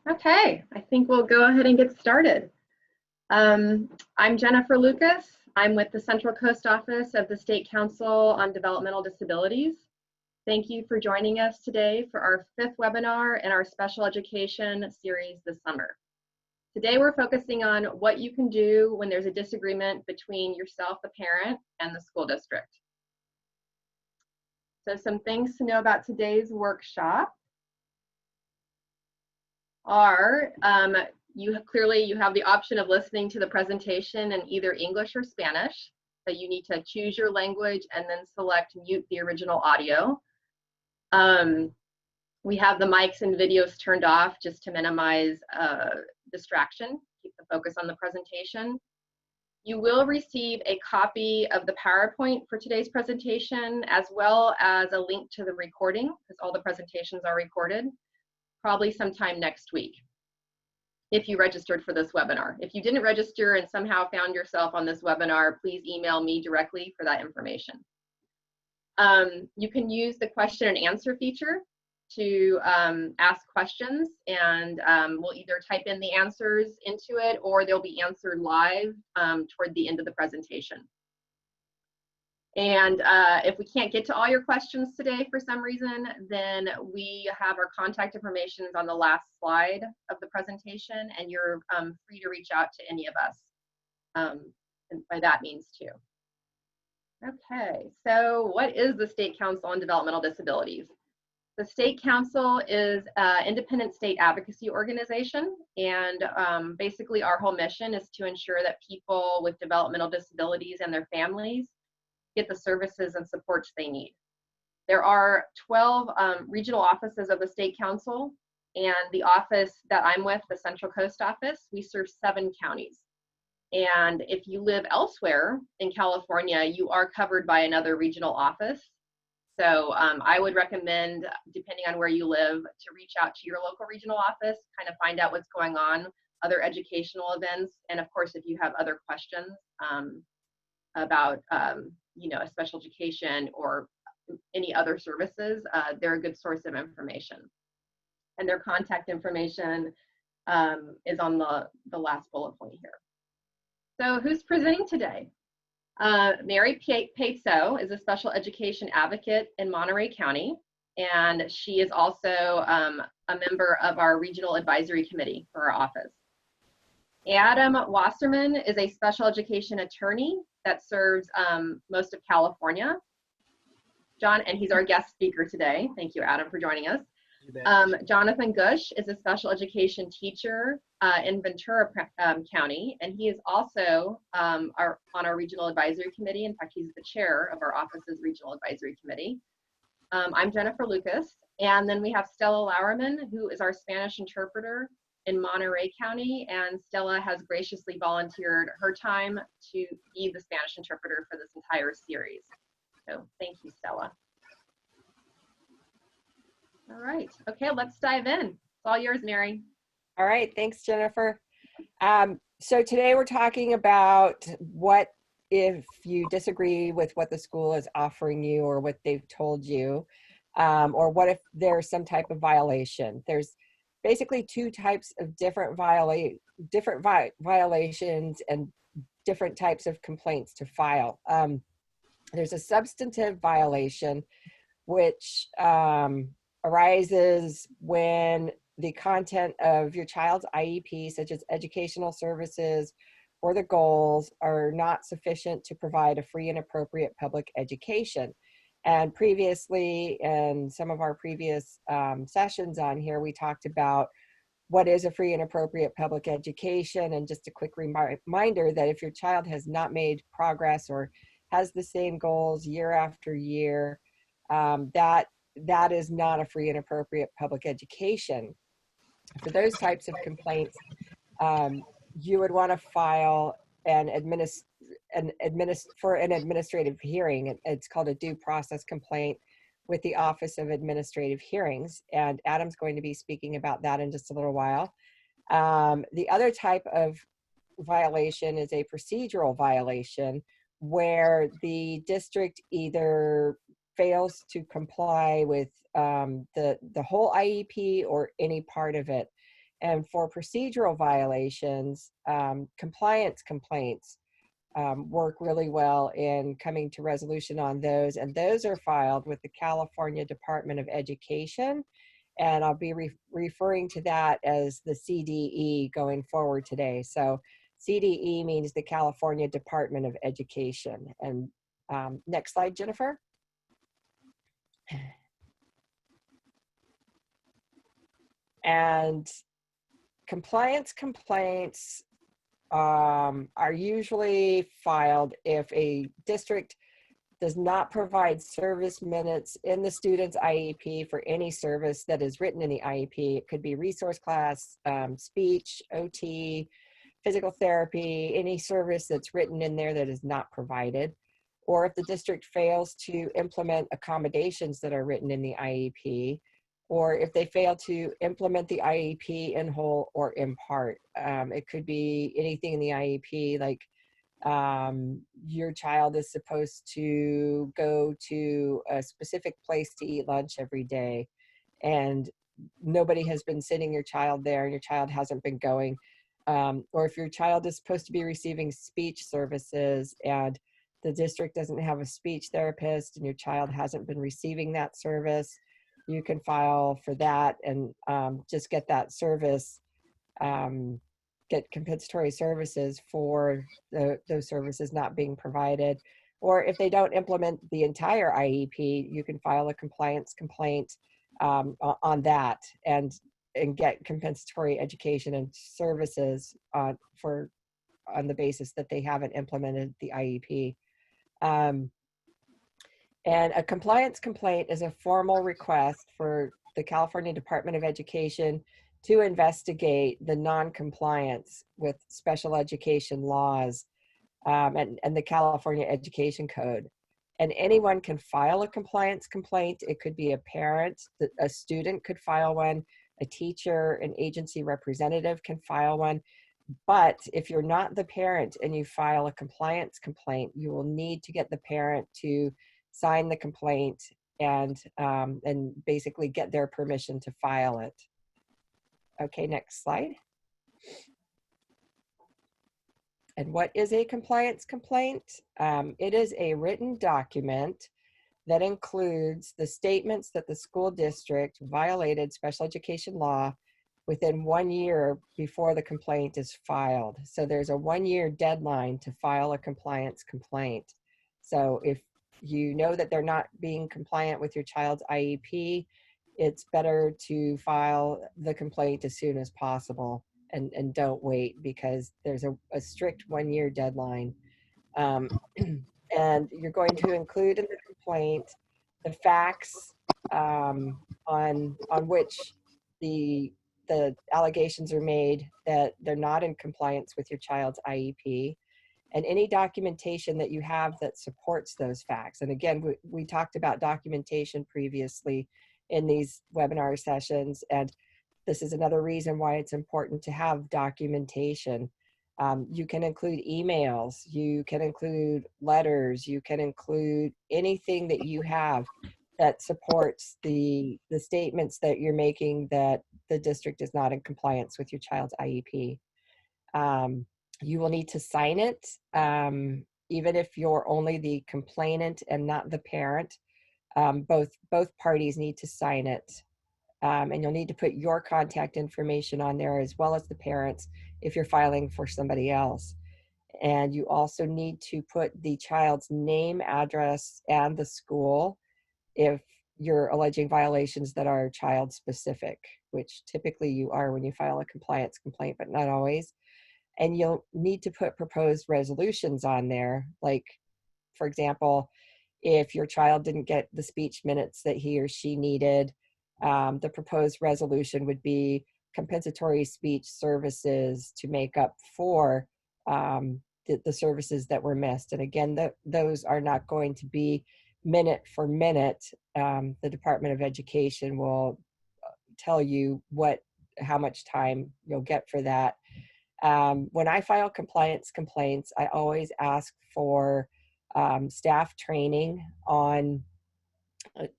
Okay, I think we'll go ahead and get started. I'm Jennifer Lucas. I'm with the Central Coast Office of the State Council on Developmental Disabilities. Thank you for joining us today for our 5th webinar in our special education series this summer. Today we're focusing on what you can do when there's a disagreement between yourself, the parent, and the school district. So some things to know about today's workshop are you have the option of listening to the presentation in either English or Spanish. So you need to choose your language and then select mute the original audio. We have the mics and videos turned off just to minimize distraction, keep the focus on the presentation. You will receive a copy of the PowerPoint for today's presentation, as well as a link to the recording, because all the presentations are recorded, probably sometime next week, if you registered for this webinar. If you didn't register and somehow found yourself on this webinar, please email me directly for that information. You can use the question and answer feature to ask questions, and we'll either type in the answers into it or they'll be answered live toward the end of the presentation. And if we can't get to all your questions today for some reason, then we have our contact information on the last slide of the presentation, and you're free to reach out to any of us, and by that means too. Okay, so what is the State Council on Developmental Disabilities? The State Council is an independent state advocacy organization, and basically our whole mission is to ensure that people with developmental disabilities and their families get the services and supports they need. There are 12 regional offices of the State Council, and the office that I'm with, the Central Coast Office, we serve 7 counties. And if you live elsewhere in California, you are covered by another regional office. So I would recommend, depending on where you live, to reach out to your local regional office, kind of find out what's going on, other educational events, and of course, if you have other questions about you know, special education or any other services, they're a good source of information. And their contact information is on the last bullet point here. So who's presenting today? Mary Paetzo is a special education advocate in Monterey County, and she is also a member of our regional advisory committee for our office. Adam Wasserman is a special education attorney that serves most of California. And he's our guest speaker today. Thank you, Adam, for joining us. Jonathan Gush is a special education teacher in Ventura County, and he is also on our regional advisory committee. In fact, he's the chair of our office's regional advisory committee. I'm Jennifer Lucas, and then we have Stella Lauerman, who is our Spanish interpreter in Monterey County, and Stella has graciously volunteered her time to be the Spanish interpreter for this entire series. So thank you, Stella. All right, okay, let's dive in. It's all yours, Mary. All right, thanks, Jennifer. So today we're talking about what if you disagree with what the school is offering you or what they've told you, or what if there's some type of violation. There's basically 2 types of different violations and different types of complaints to file. There's a substantive violation, which arises when the content of your child's IEP, such as educational services or the goals, are not sufficient to provide a free and appropriate public education. And previously, in some of our previous sessions on here, we talked about what is a free and appropriate public education, and just a quick reminder that if your child has not made progress or has the same goals year after year, that is not a free and appropriate public education. For those types of complaints, you would want to file for an administrative hearing. It's called a due process complaint with the Office of Administrative Hearings, and Adam's going to be speaking about that in just a little while. The other type of violation is a procedural violation, where the district either fails to comply with the whole IEP or any part of it. And for procedural violations, compliance complaints work really well in coming to resolution on those. And those are filed with the California Department of Education. And I'll be referring to that as the CDE going forward today. So CDE means the California Department of Education. And next slide, Jennifer. And compliance complaints are usually filed if a district does not provide service minutes in the student's IEP for any service that is written in the IEP. It could be resource class, speech, OT, physical therapy, any service that's written in there that is not provided. Or if the district fails to implement accommodations that are written in the IEP, or if they fail to implement the IEP in whole or in part. It could be anything in the IEP, like your child is supposed to go to a specific place to eat lunch every day, and nobody has been sitting your child there and your child hasn't been going. Or if your child is supposed to be receiving speech services and the district doesn't have a speech therapist and your child hasn't been receiving that service, you can file for that and just get that service, get compensatory services for those services not being provided. Or if they don't implement the entire IEP, you can file a compliance complaint on that and get compensatory education and services on the basis that they haven't implemented the IEP. And a compliance complaint is a formal request for the California Department of Education to investigate the non-compliance with special education laws and the California Education Code. And anyone can file a compliance complaint. It could be a parent, a student could file one, a teacher, an agency representative can file one. But if you're not the parent and you file a compliance complaint, you will need to get the parent to sign the complaint and basically get their permission to file it. Okay, next slide. And what is a compliance complaint? It is a written document that includes the statements that the school district violated special education law within 1 year before the complaint is filed. So there's a 1-year deadline to file a compliance complaint. So if you know that they're not being compliant with your child's IEP, it's better to file the complaint as soon as possible and don't wait, because there's a strict 1-year deadline. And you're going to include in the complaint the facts on which the allegations are made that they're not in compliance with your child's IEP, and any documentation that you have that supports those facts. And again, we talked about documentation previously in these webinar sessions, and this is another reason why it's important to have documentation. You can include emails, you can include letters, you can include anything that you have that supports the statements that you're making that the district is not in compliance with your child's IEP. You will need to sign it, even if you're only the complainant and not the parent. Both parties need to sign it. And you'll need to put your contact information on there as well as the parents if you're filing for somebody else. And you also need to put the child's name, address, and the school if you're alleging violations that are child specific, which typically you are when you file a compliance complaint, but not always. And you'll need to put proposed resolutions on there. Like, for example, if your child didn't get the speech minutes that he or she needed, the proposed resolution would be compensatory speech services to make up for the services that were missed. And again, those are not going to be minute for minute. The Department of Education will tell you how much time you'll get for that. When I file compliance complaints, I always ask for staff training on,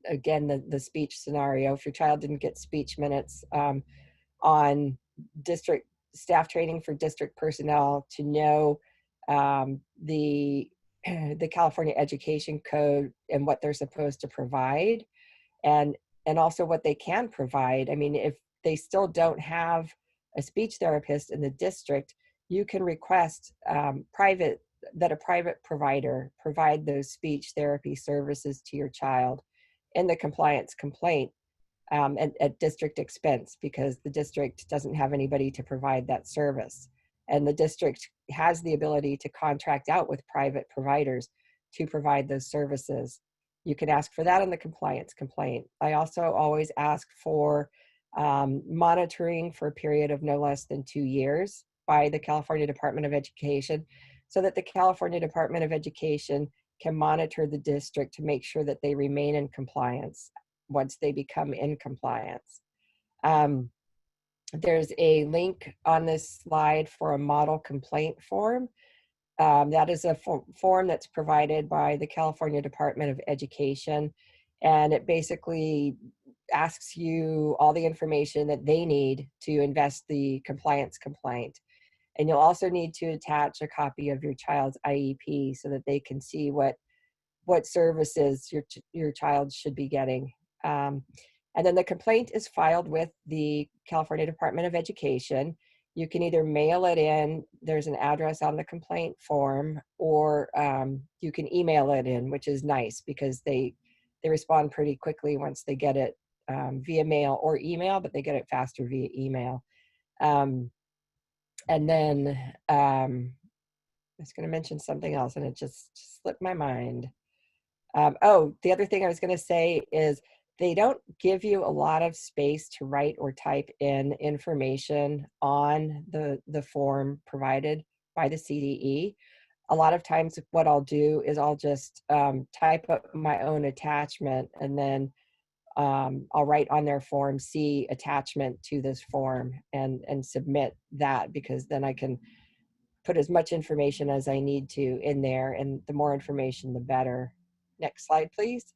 again, the speech scenario. If your child didn't get speech minutes, on district staff training for district personnel to know the the California Education Code and what they're supposed to provide, and also what they can provide. I mean, if they still don't have a speech therapist in the district, you can request that a private provider provide those speech therapy services to your child in the compliance complaint, at district expense, because the district doesn't have anybody to provide that service. And the district has the ability to contract out with private providers to provide those services. You can ask for that in the compliance complaint. I also always ask for monitoring for a period of no less than 2 years by the California Department of Education, so that the California Department of Education can monitor the district to make sure that they remain in compliance once they become in compliance. There's a link on this slide for a model complaint form. That is a form that's provided by the California Department of Education, and it basically asks you all the information that they need to invest the compliance complaint. And you'll also need to attach a copy of your child's IEP so that they can see what services your child should be getting. And then the complaint is filed with the California Department of Education. You can either mail it in, there's an address on the complaint form, or you can email it in, which is nice because they respond pretty quickly once they get it via mail or email, but they get it faster via email. And then I was going to mention something else and it just slipped my mind. Oh, the other thing I was going to say is they don't give you a lot of space to write or type in information on the form provided by the CDE. A lot of times what I'll do is I'll just type up my own attachment, and then I'll write on their form C attachment to this form and submit that, because then I can put as much information as I need to in there, and the more information, the better. Next slide, please.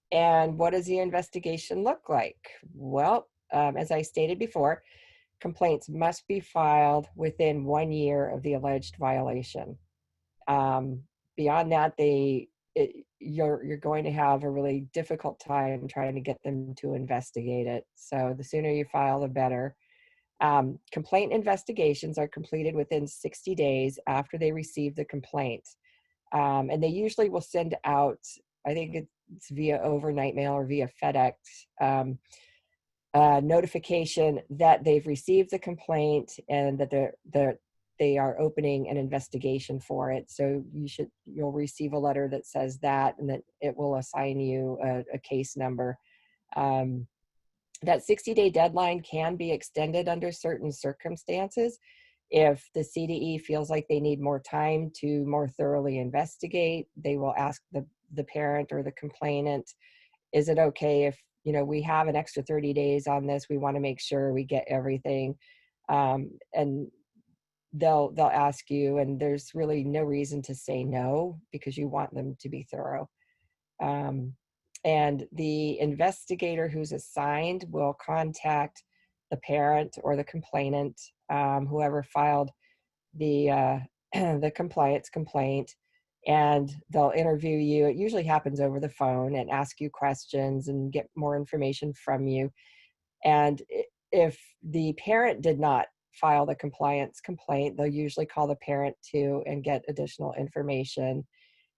And what does the investigation look like? Well, as I stated before, complaints must be filed within 1 year of the alleged violation. Beyond that, you're going to have a really difficult time trying to get them to investigate it. So the sooner you file, the better. Complaint investigations are completed within 60 days after they receive the complaint. And they usually will send out, I think it's via overnight mail or via FedEx, notification that they've received the complaint and that they are opening an investigation for it. So you'll receive a letter that says that, and that it will assign you a case number. That 60-day deadline can be extended under certain circumstances. If the CDE feels like they need more time to more thoroughly investigate, they will ask the parent or the complainant, is it okay if, we have an extra 30 days on this, we want to make sure we get everything. And they'll ask you, and there's really no reason to say no, because you want them to be thorough. And the investigator who's assigned will contact the parent or the complainant, whoever filed the the compliance complaint, and they'll interview you. It usually happens over the phone, and ask you questions and get more information from you. And if the parent did not file the compliance complaint, they'll usually call the parent too and get additional information.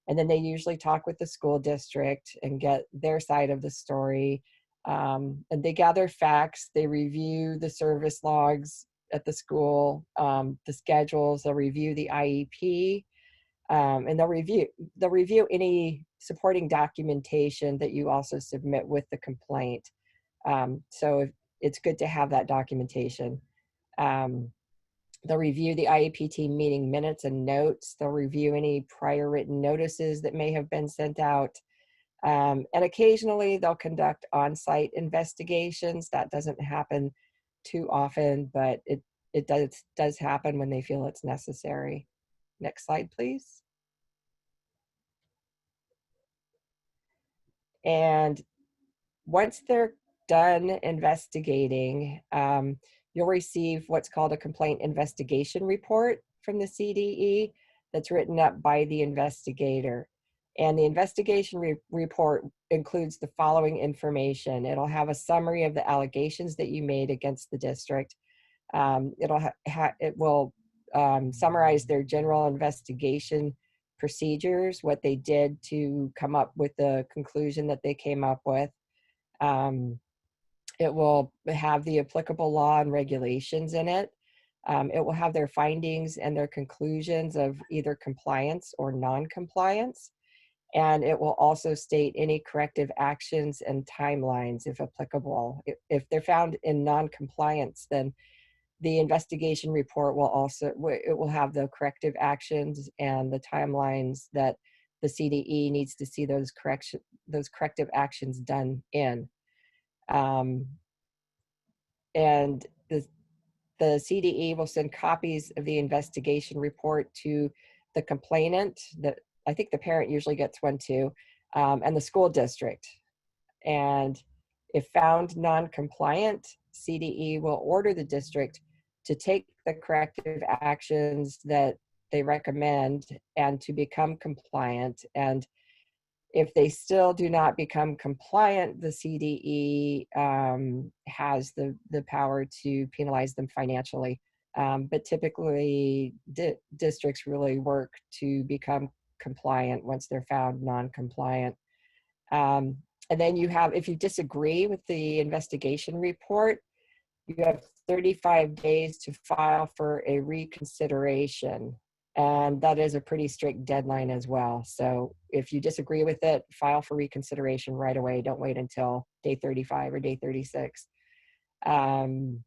And then they usually talk with the school district and get their side of the story. And they gather facts, they review the service logs at the school, the schedules, they'll review the IEP, and they'll review any supporting documentation that you also submit with the complaint. So it's good to have that documentation. They'll review the IEP team meeting minutes and notes. They'll review any prior written notices that may have been sent out. And occasionally they'll conduct on-site investigations. That doesn't happen too often, but it does happen when they feel it's necessary. Next slide, please. And once they're done investigating, you'll receive what's called a complaint investigation report from the CDE that's written up by the investigator. And the investigation report includes the following information. It'll have a summary of the allegations that you made against the district. It will summarize their general investigation procedures, what they did to come up with the conclusion that they came up with. It will have the applicable law and regulations in it. It will have their findings and their conclusions of either compliance or non-compliance. And it will also state any corrective actions and timelines if applicable. If they're found in non-compliance, then the investigation report will also, it will have the corrective actions and the timelines that the CDE needs to see those corrective actions done in. And the CDE will send copies of the investigation report to the complainant, I think the parent usually gets one too, and the school district. And if found non-compliant, CDE will order the district to take the corrective actions that they recommend and to become compliant. And if they still do not become compliant, the CDE has the power to penalize them financially. But typically, districts really work to become compliant once they're found non-compliant. And then you have, if you disagree with the investigation report, you have 35 days to file for a reconsideration. And that is a pretty strict deadline as well. So if you disagree with it, file for reconsideration right away. Don't wait until day 35 or day 36. And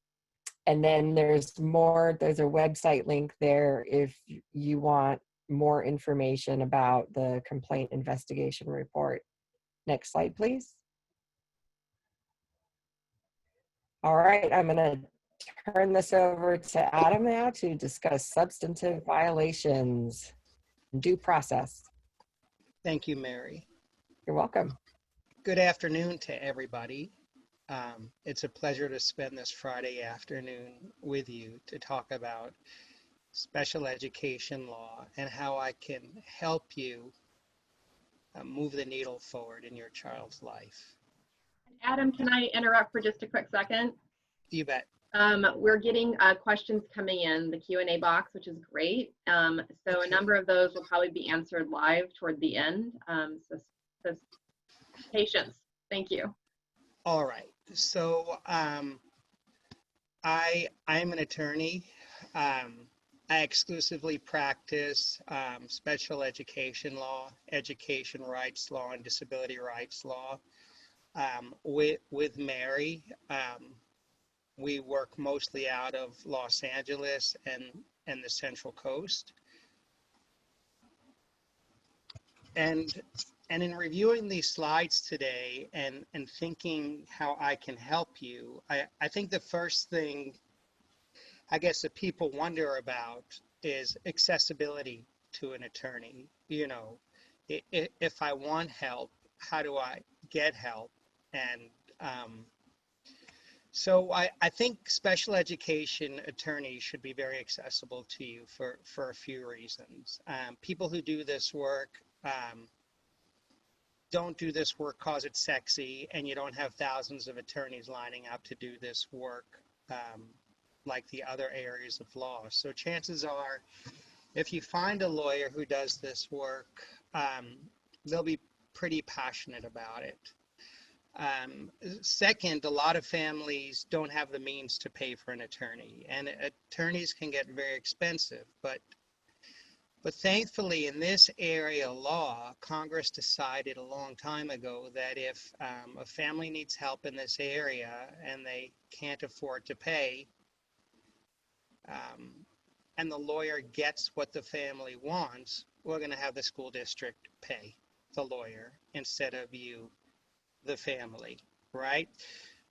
then there's a website link there if you want more information about the complaint investigation report. Next slide, please. All right, I'm gonna turn this over to Adam now to discuss substantive violations and due process. Thank you, Mary. You're welcome. Good afternoon to everybody. It's a pleasure to spend this Friday afternoon with you to talk about special education law and how I can help you move the needle forward in your child's life. Adam, can I interrupt for just a quick second? You bet. We're getting questions coming in the Q&A box, which is great. So a number of those will probably be answered live toward the end. So patience. Thank you. All right. So I'm an attorney. I exclusively practice special education law, education rights law, and disability rights law. With Mary, we work mostly out of Los Angeles and the Central Coast. And in reviewing these slides today and thinking how I can help you, I think the first thing I guess that people wonder about is accessibility to an attorney. You know, if I want help, how do I get help? And so I think special education attorneys should be very accessible to you for a few reasons. People who do this work don't do this work because it's sexy, and you don't have thousands of attorneys lining up to do this work like the other areas of law. So chances are, if you find a lawyer who does this work, they'll be pretty passionate about it. Second, a lot of families don't have the means to pay for an attorney, and attorneys can get very expensive, but thankfully in this area of law, Congress decided a long time ago that if a family needs help in this area and they can't afford to pay, and the lawyer gets what the family wants, we're going to have the school district pay the lawyer instead of you, the family, right?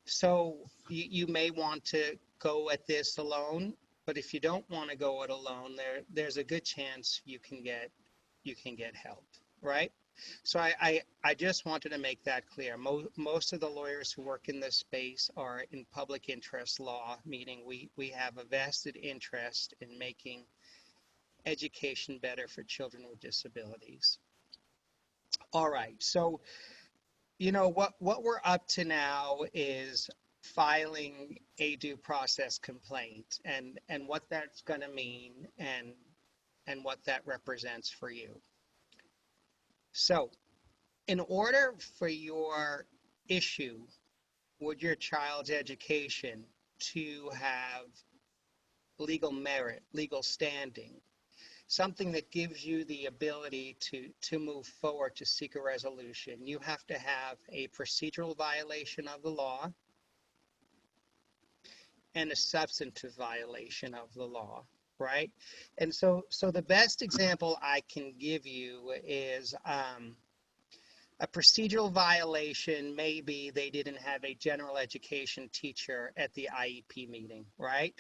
So you may want to go at this alone, but if you don't want to go it alone, there's a good chance you can get help, right? So I just wanted to make that clear. Most of the lawyers who work in this space are in public interest law, meaning we have a vested interest in making education better for children with disabilities. All right, so what we're up to now is filing a due process complaint and what that's going to mean and what that represents for you. So in order for your issue with your child's education to have legal merit, legal standing, something that gives you the ability to move forward to seek a resolution, you have to have a procedural violation of the law and a substantive violation of the law, right? And so the best example I can give you is a procedural violation. Maybe they didn't have a general education teacher at the IEP meeting, right?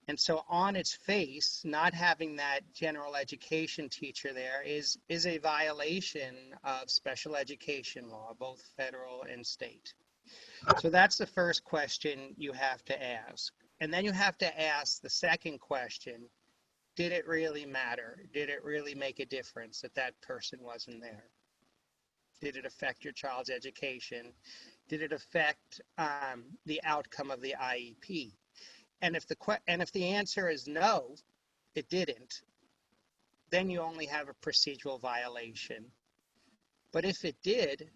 And so on its face, not having that general education teacher there is a violation of special education law, both federal and state. So that's the first question you have to ask. And then you have to ask the second question, did it really matter? Did it really make a difference that that person wasn't there? Did it affect your child's education? Did it affect the outcome of the IEP? And if the answer is no, it didn't, then you only have a procedural violation. But if it did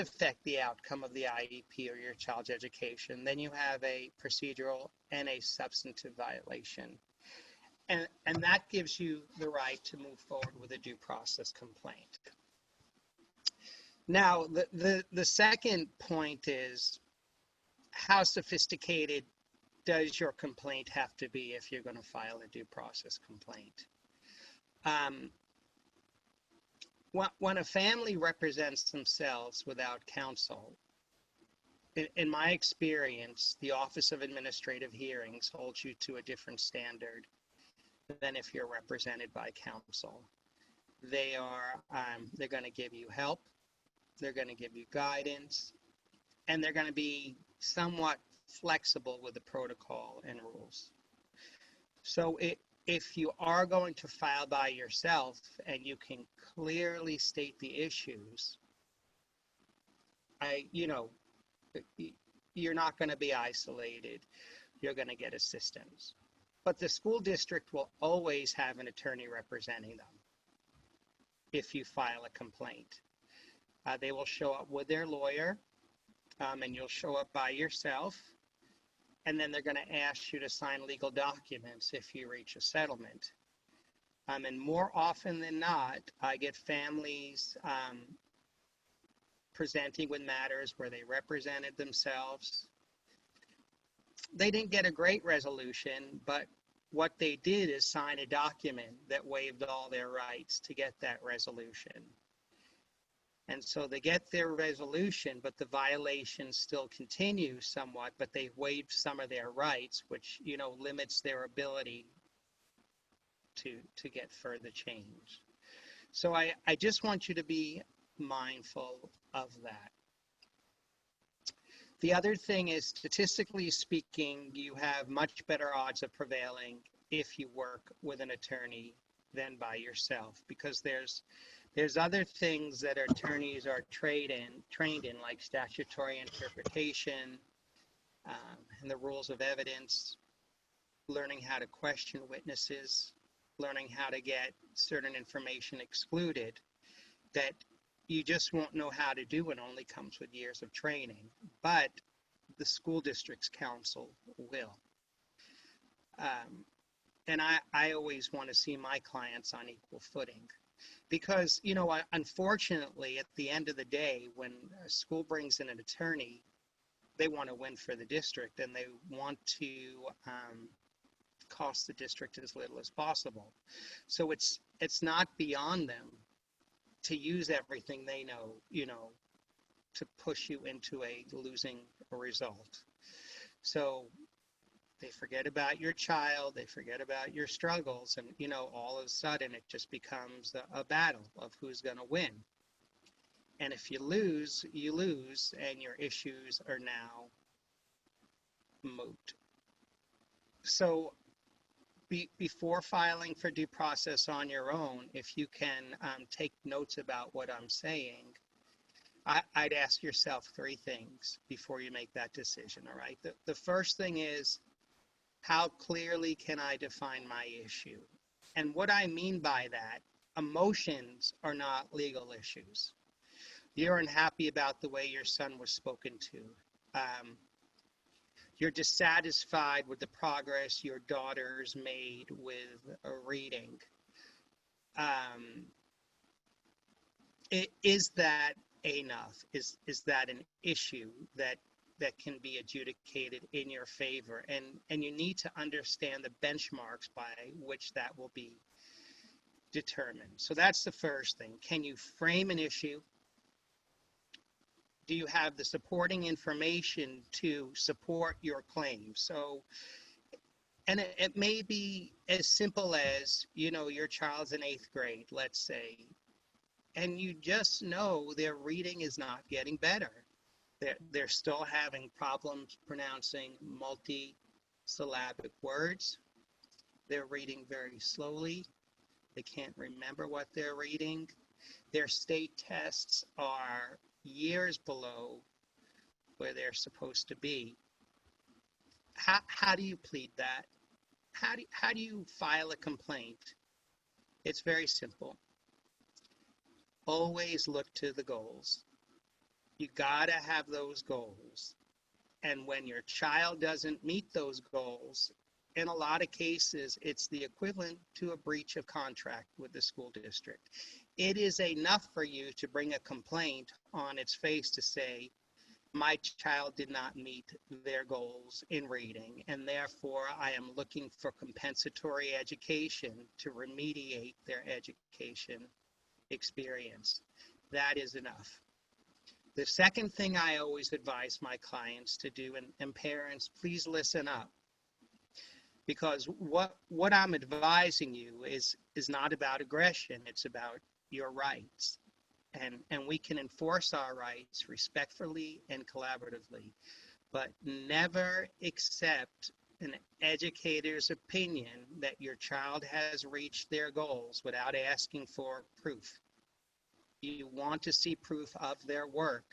affect the outcome of the IEP or your child's education, then you have a procedural and a substantive violation. And that gives you the right to move forward with a due process complaint. Now, the second point is, how sophisticated does your complaint have to be if you're going to file a due process complaint? When a family represents themselves without counsel, in my experience, the Office of Administrative Hearings holds you to a different standard than if you're represented by counsel. They're going to give you help, they're going to give you guidance, and they're going to be somewhat flexible with the protocol and rules. So if you are going to file by yourself and you can clearly state the issues, you're not going to be isolated. You're going to get assistance. But the school district will always have an attorney representing them if you file a complaint. They will show up with their lawyer, and you'll show up by yourself, and then they're going to ask you to sign legal documents if you reach a settlement. And more often than not, I get families presenting with matters where they represented themselves. They didn't get a great resolution, but what they did is sign a document that waived all their rights to get that resolution. And so they get their resolution, but the violation still continues somewhat, but they've waived some of their rights, which, limits their ability to get further change. So I just want you to be mindful of that. The other thing is, statistically speaking, you have much better odds of prevailing if you work with an attorney than by yourself, because there's other things that attorneys are trained in, like statutory interpretation and the rules of evidence, learning how to question witnesses, learning how to get certain information excluded, that you just won't know how to do. It only comes with years of training, but the school district's counsel will. And I always want to see my clients on equal footing, because, unfortunately, at the end of the day, when a school brings in an attorney, they want to win for the district, and they want to cost the district as little as possible. So it's not beyond them to use everything they know, to push you into a losing result. So They forget about your child, they forget about your struggles, and all of a sudden it just becomes a battle of who's going to win. And if you lose, you lose, and your issues are now moot. So before filing for due process on your own, if you can take notes about what I'm saying, I'd ask yourself 3 things before you make that decision, all right? The first thing is, how clearly can I define my issue? And what I mean by that, emotions are not legal issues. You're unhappy about the way your son was spoken to. You're dissatisfied with the progress your daughter's made with reading. Is that enough? Is that an issue that can be adjudicated in your favor? And you need to understand the benchmarks by which that will be determined. So that's the first thing. Can you frame an issue? Do you have the supporting information to support your claim? So, and it may be as simple as, your child's in 8th grade, let's say, and you just know their reading is not getting better. They're still having problems pronouncing multi-syllabic words. They're reading very slowly. They can't remember what they're reading. Their state tests are years below where they're supposed to be. How do you plead that? How do you file a complaint? It's very simple. Always look to the goals. You gotta have those goals. And when your child doesn't meet those goals, in a lot of cases, it's the equivalent to a breach of contract with the school district. It is enough for you to bring a complaint on its face to say, my child did not meet their goals in reading, and therefore I am looking for compensatory education to remediate their education experience. That is enough. The second thing I always advise my clients to do, and parents, please listen up, because what I'm advising you is not about aggression, it's about your rights. And we can enforce our rights respectfully and collaboratively, but never accept an educator's opinion that your child has reached their goals without asking for proof. You want to see proof of their work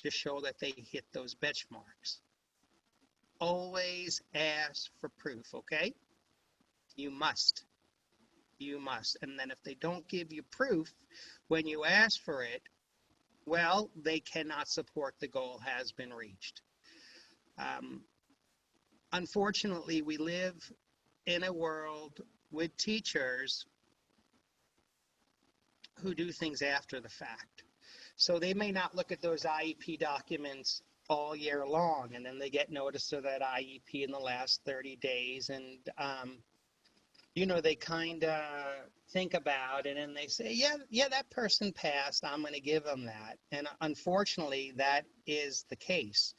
to show that they hit those benchmarks. Always ask for proof, okay? You must. You must. And then if they don't give you proof when you ask for it, well, they cannot support the goal has been reached. Unfortunately, we live in a world with teachers who do things after the fact. So they may not look at those IEP documents all year long, and then they get notice of that IEP in the last 30 days, and they kind of think about it and they say, yeah, that person passed, I'm going to give them that. And unfortunately, that is the case.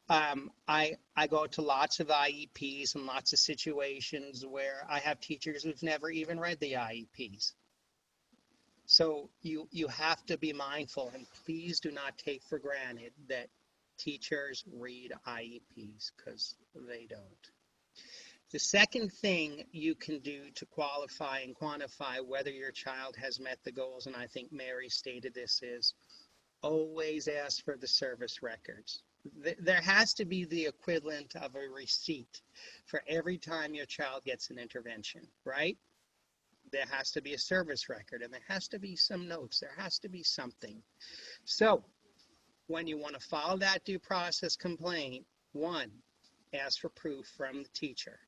I go to lots of IEPs and lots of situations where I have teachers who've never even read the IEPs. So you have to be mindful, and please do not take for granted that teachers read IEPs, because they don't. The second thing you can do to qualify and quantify whether your child has met the goals, and I think Mary stated this, is always ask for the service records. There has to be the equivalent of a receipt for every time your child gets an intervention, right? There has to be a service record, and there has to be some notes. There has to be something. So when you want to file that due process complaint, 1, ask for proof from the teacher,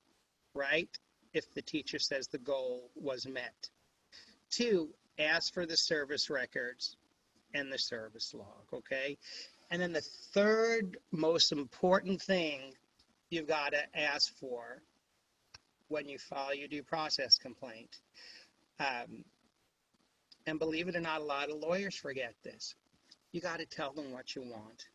right? If the teacher says the goal was met. 2, ask for the service records and the service log, okay? And then the third most important thing you've got to ask for when you file your due process complaint, and believe it or not, a lot of lawyers forget this. You got to tell them what you want.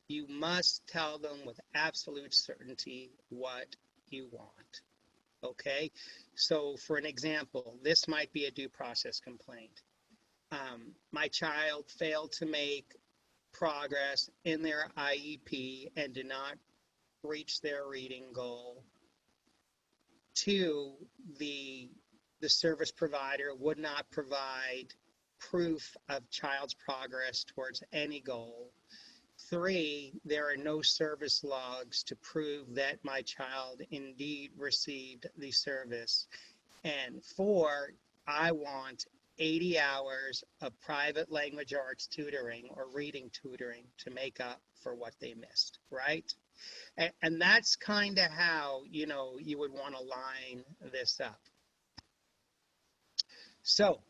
You must tell them with absolute certainty what you want. Okay, so for an example, this might be a due process complaint. My child failed to make progress in their IEP and did not reach their reading goal. 2, the service provider would not provide proof of child's progress towards any goal. 3, there are no service logs to prove that my child indeed received the service. And 4, I want 80 hours of private language arts tutoring or reading tutoring to make up for what they missed, right? And that's kind of how, you know, you would want to line this up. So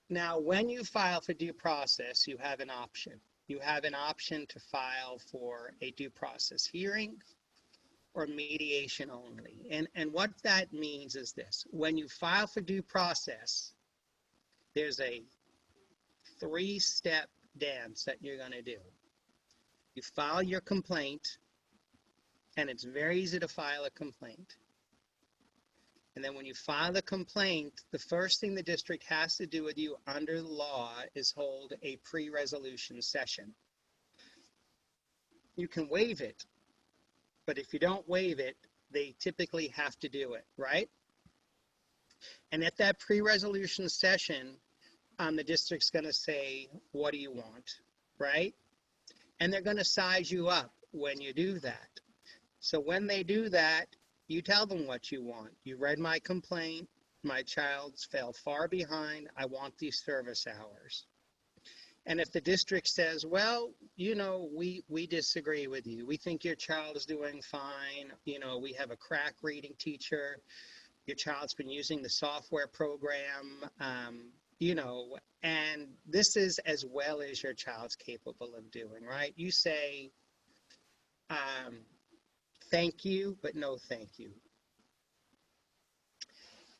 now when you file for due process, you have an option. You have an option to file for a due process hearing or mediation only. And what that means is this: when you file for due process, there's a 3-step dance that you're going to do. You file your complaint, and it's very easy to file a complaint. And then when you file the complaint, the first thing the district has to do with you under the law is hold a pre-resolution session. You can waive it, but if you don't waive it, they typically have to do it, right? And at that pre-resolution session, the district's going to say, what do you want, right? And they're going to size you up when you do that. So when they do that, you tell them what you want. You read my complaint. My child's fell far behind. I want these service hours. And if the district says, well, you know, we disagree with you. We think your child is doing fine. You know, we have a crack reading teacher. Your child's been using the software program, you know, and this is as well as your child's capable of doing, right? You say, thank you, but no thank you.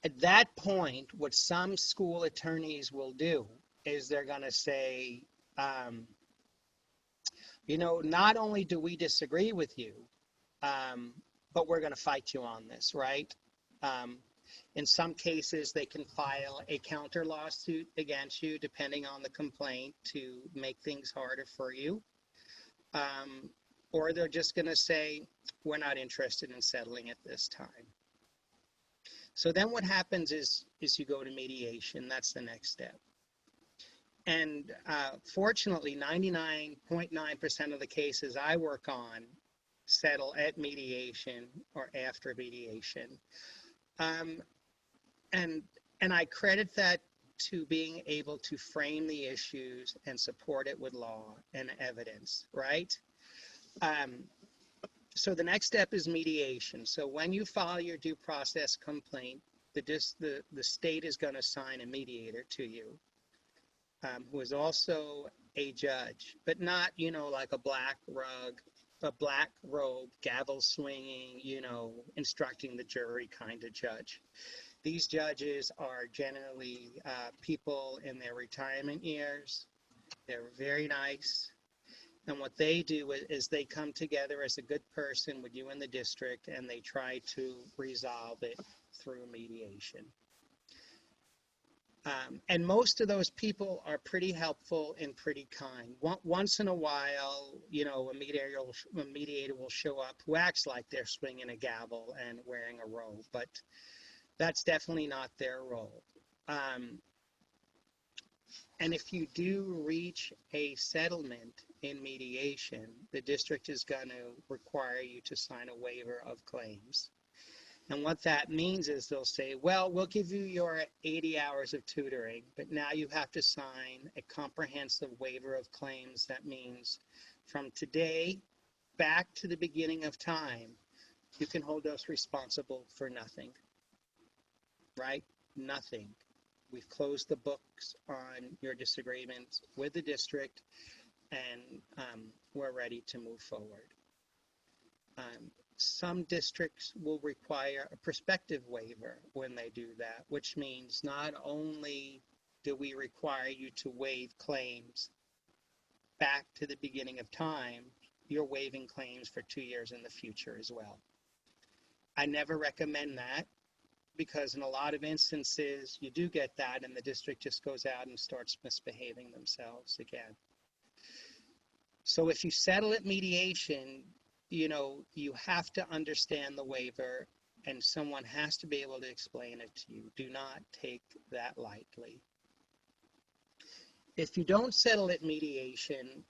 At that point, what some school attorneys will do is they're going to say, you know, not only do we disagree with you, but we're going to fight you on this, right? In some cases, they can file a counter lawsuit against you, depending on the complaint, to make things harder for you. Or they're just going to say, we're not interested in settling at this time. So then what happens is you go to mediation. That's the next step. And fortunately, 99.9% of the cases I work on settle at mediation or after mediation. And I credit that to being able to frame the issues and support it with law and evidence, right? So the next step is mediation. So when you file your due process complaint, the state is going to assign a mediator to you, who is also a judge, but not, you know, like a black robe, gavel swinging, you know, instructing the jury kind of judge. These judges are generally people in their retirement years. They're very nice. And what they do is they come together as a good person with you in the district, and they try to resolve it through mediation. And most of those people are pretty helpful and pretty kind. Once in a while, you know, a mediator will show up who acts like they're swinging a gavel and wearing a robe, but that's definitely not their role. And if you do reach a settlement in mediation, the district is going to require you to sign a waiver of claims. And what that means is they'll say, well, we'll give you your 80 hours of tutoring, but now you have to sign a comprehensive waiver of claims. That means from today back to the beginning of time, you can hold us responsible for nothing, right? Nothing. We've closed the books on your disagreements with the district, and we're ready to move forward. Some districts will require a prospective waiver when they do that, which means not only do we require you to waive claims back to the beginning of time, you're waiving claims for 2 years in the future as well. I never recommend that, because in a lot of instances you do get that and the district just goes out and starts misbehaving themselves again. So if you settle at mediation, you know, you have to understand the waiver and someone has to be able to explain it to you. Do not take that lightly. If you don't settle at mediation,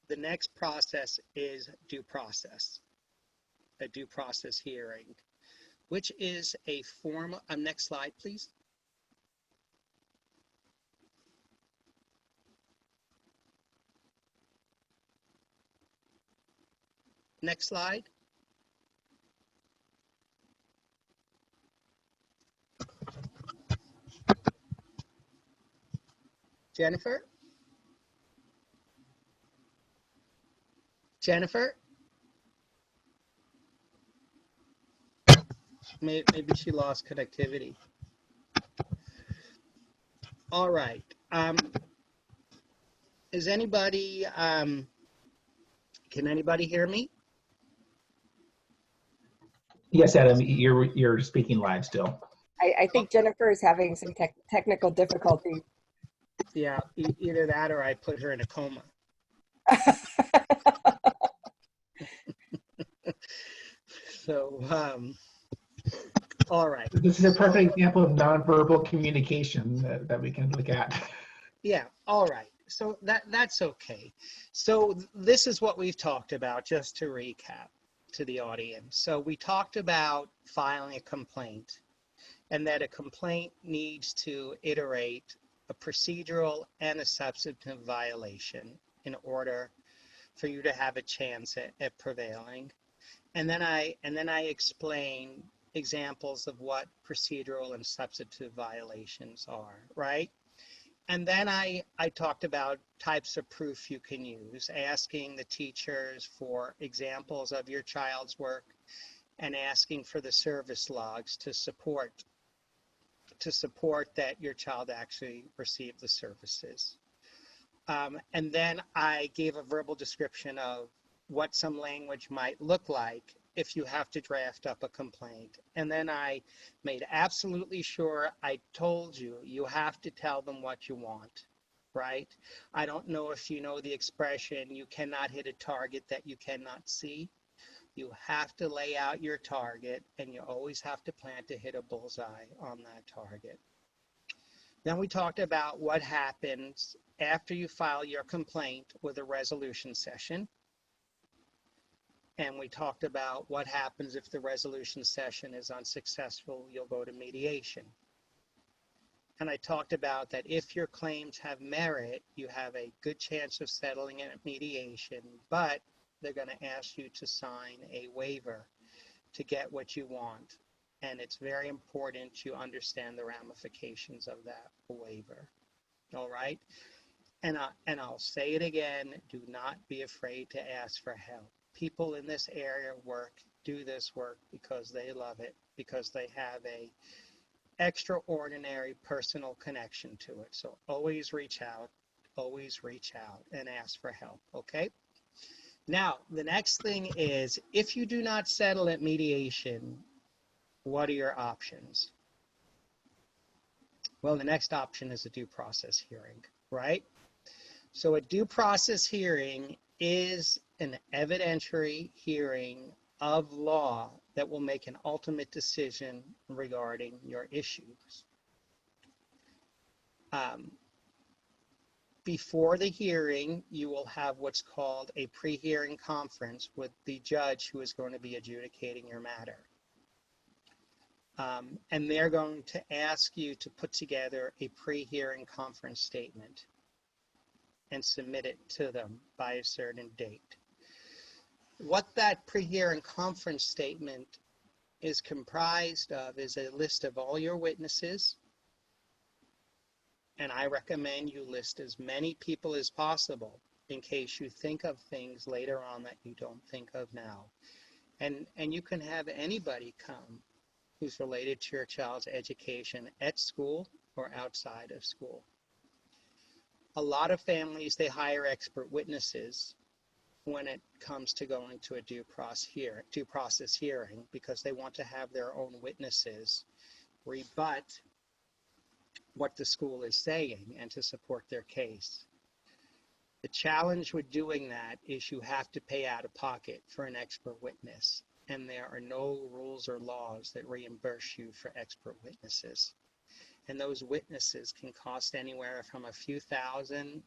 the next process is due process, a due process hearing, which is a form. Next slide, please. Next slide. Jennifer? Jennifer? Maybe she lost connectivity. All right. Is anybody, can anybody hear me? Yes, Adam, you're speaking live still. I think Jennifer is having some technical difficulty. Yeah, either that or I put her in a coma. So, all right. This is a perfect example of nonverbal communication that we can look at. Yeah, all right. So that's okay. So this is what we've talked about, just to recap to the audience. So we talked about filing a complaint and that a complaint needs to iterate a procedural and a substantive violation in order for you to have a chance at prevailing. And then I explain examples of what procedural and substantive violations are, right? And then I talked about types of proof you can use, asking the teachers for examples of your child's work and asking for the service logs to support that your child actually received the services. And then I gave a verbal description of what some language might look like if you have to draft up a complaint. And then I made absolutely sure I told you, you have to tell them what you want, right? I don't know if you know the expression, you cannot hit a target that you cannot see. You have to lay out your target and you always have to plan to hit a bullseye on that target. Then we talked about what happens after you file your complaint with a resolution session. And we talked about what happens if the resolution session is unsuccessful, you'll go to mediation. And I talked about that if your claims have merit, you have a good chance of settling it at mediation, but they're going to ask you to sign a waiver to get what you want. And it's very important you understand the ramifications of that waiver. All right? And I'll say it again, do not be afraid to ask for help. People in this area do this work because they love it, because they have a extraordinary personal connection to it. So always reach out and ask for help, okay? Now, the next thing is, if you do not settle at mediation, what are your options? Well, the next option is a due process hearing, right? So a due process hearing is an evidentiary hearing of law that will make an ultimate decision regarding your issues. Before the hearing, you will have what's called a pre-hearing conference with the judge who is going to be adjudicating your matter. And they're going to ask you to put together a pre-hearing conference statement and submit it to them by a certain date. What that pre-hearing conference statement is comprised of is a list of all your witnesses, and I recommend you list as many people as possible in case you think of things later on that you don't think of now. And you can have anybody come who's related to your child's education at school or outside of school. A lot of families, they hire expert witnesses when it comes to going to a due process hearing, because they want to have their own witnesses rebut what the school is saying and to support their case. The challenge with doing that is you have to pay out of pocket for an expert witness, and there are no rules or laws that reimburse you for expert witnesses. And those witnesses can cost anywhere from a few thousand,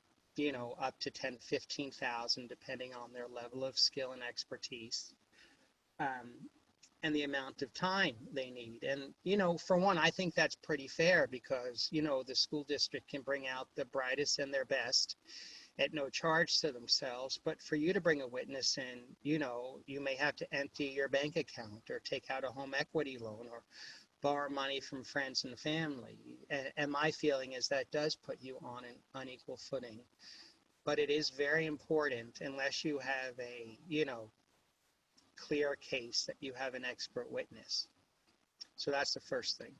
up to 10, 15,000, depending on their level of skill and expertise, and the amount of time they need. And, for one, I think that's pretty fair because, the school district can bring out the brightest and their best at no charge to themselves. But for you to bring a witness in, you may have to empty your bank account or take out a home equity loan or borrow money from friends and family. And my feeling is that does put you on an unequal footing. But it is very important, unless you have a, clear case, that you have an expert witness. So that's the first thing.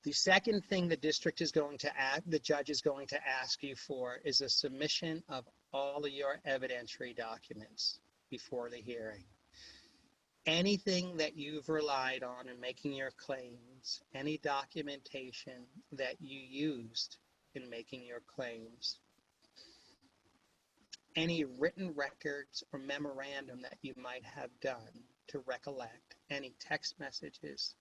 The second thing the judge is going to ask you for is a submission of all of your evidentiary documents before the hearing. Anything that you've relied on in making your claims, any documentation that you used in making your claims, any written records or memorandum that you might have done to recollect, any text messages,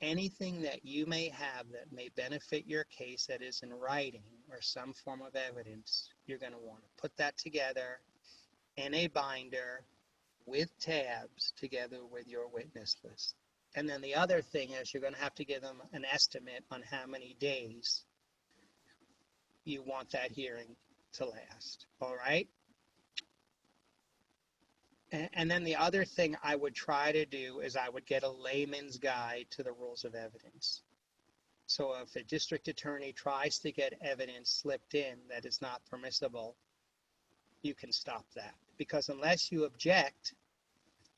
anything that you may have that may benefit your case that is in writing or some form of evidence, you're going to want to put that together in a binder with tabs together with your witness list. And then the other thing is you're going to have to give them an estimate on how many days you want that hearing to last. All right? And then the other thing I would try to do is I would get a layman's guide to the rules of evidence. So if a district attorney tries to get evidence slipped in that is not permissible, you can stop that. Because unless you object,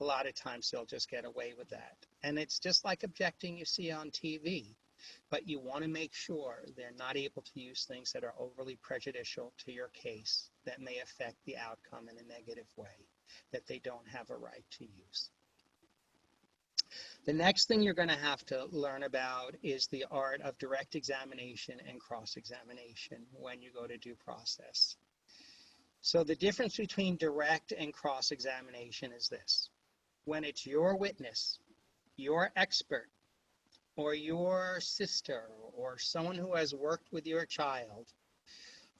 a lot of times they'll just get away with that. And it's just like objecting you see on TV. But you want to make sure they're not able to use things that are overly prejudicial to your case that may affect the outcome in a negative way that they don't have a right to use. The next thing you're going to have to learn about is the art of direct examination and cross-examination when you go to due process. So the difference between direct and cross-examination is this. When it's your witness, your expert, or your sister, or someone who has worked with your child,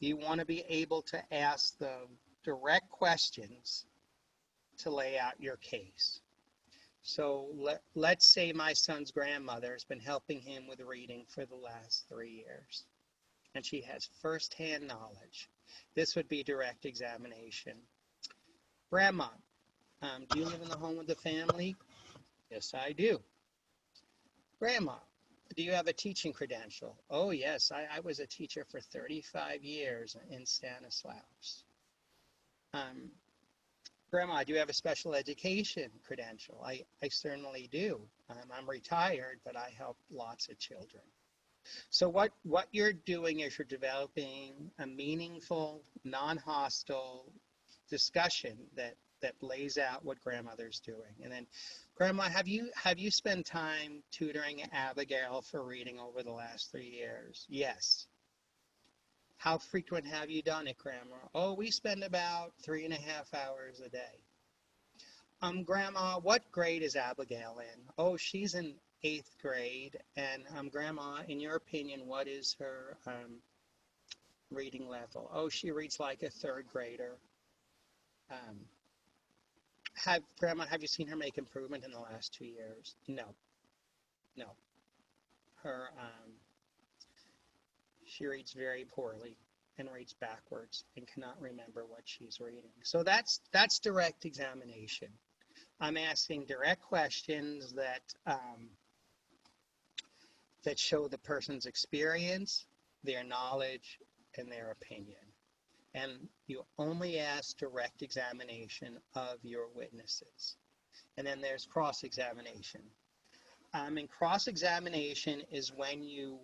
you want to be able to ask them direct questions to lay out your case. So let's say my son's grandmother has been helping him with reading for the last 3 years, and she has firsthand knowledge. This would be direct examination. Grandma, do you live in the home with the family? Yes, I do. Grandma, do you have a teaching credential? Oh, yes, I was a teacher for 35 years in Stanislaus. Grandma, do you have a special education credential? I certainly do. I'm retired, but I help lots of children. So what you're doing is you're developing a meaningful, non-hostile discussion that lays out what grandmother's doing. And then, Grandma, have you spent time tutoring Abigail for reading over the last 3 years? Yes. How frequent have you done it, Grandma? Oh, we spend about 3.5 hours a day. Grandma, what grade is Abigail in? Oh, she's in 8th grade. And Grandma, in your opinion, what is her reading level? Oh, she reads like a 3rd grader. Grandma, have you seen her make improvement in the last 2 years? No. Her, she reads very poorly and reads backwards and cannot remember what she's reading. So that's direct examination. I'm asking direct questions that show the person's experience, their knowledge, and their opinion. And you only ask direct examination of your witnesses. And then there's cross-examination. And cross-examination is when you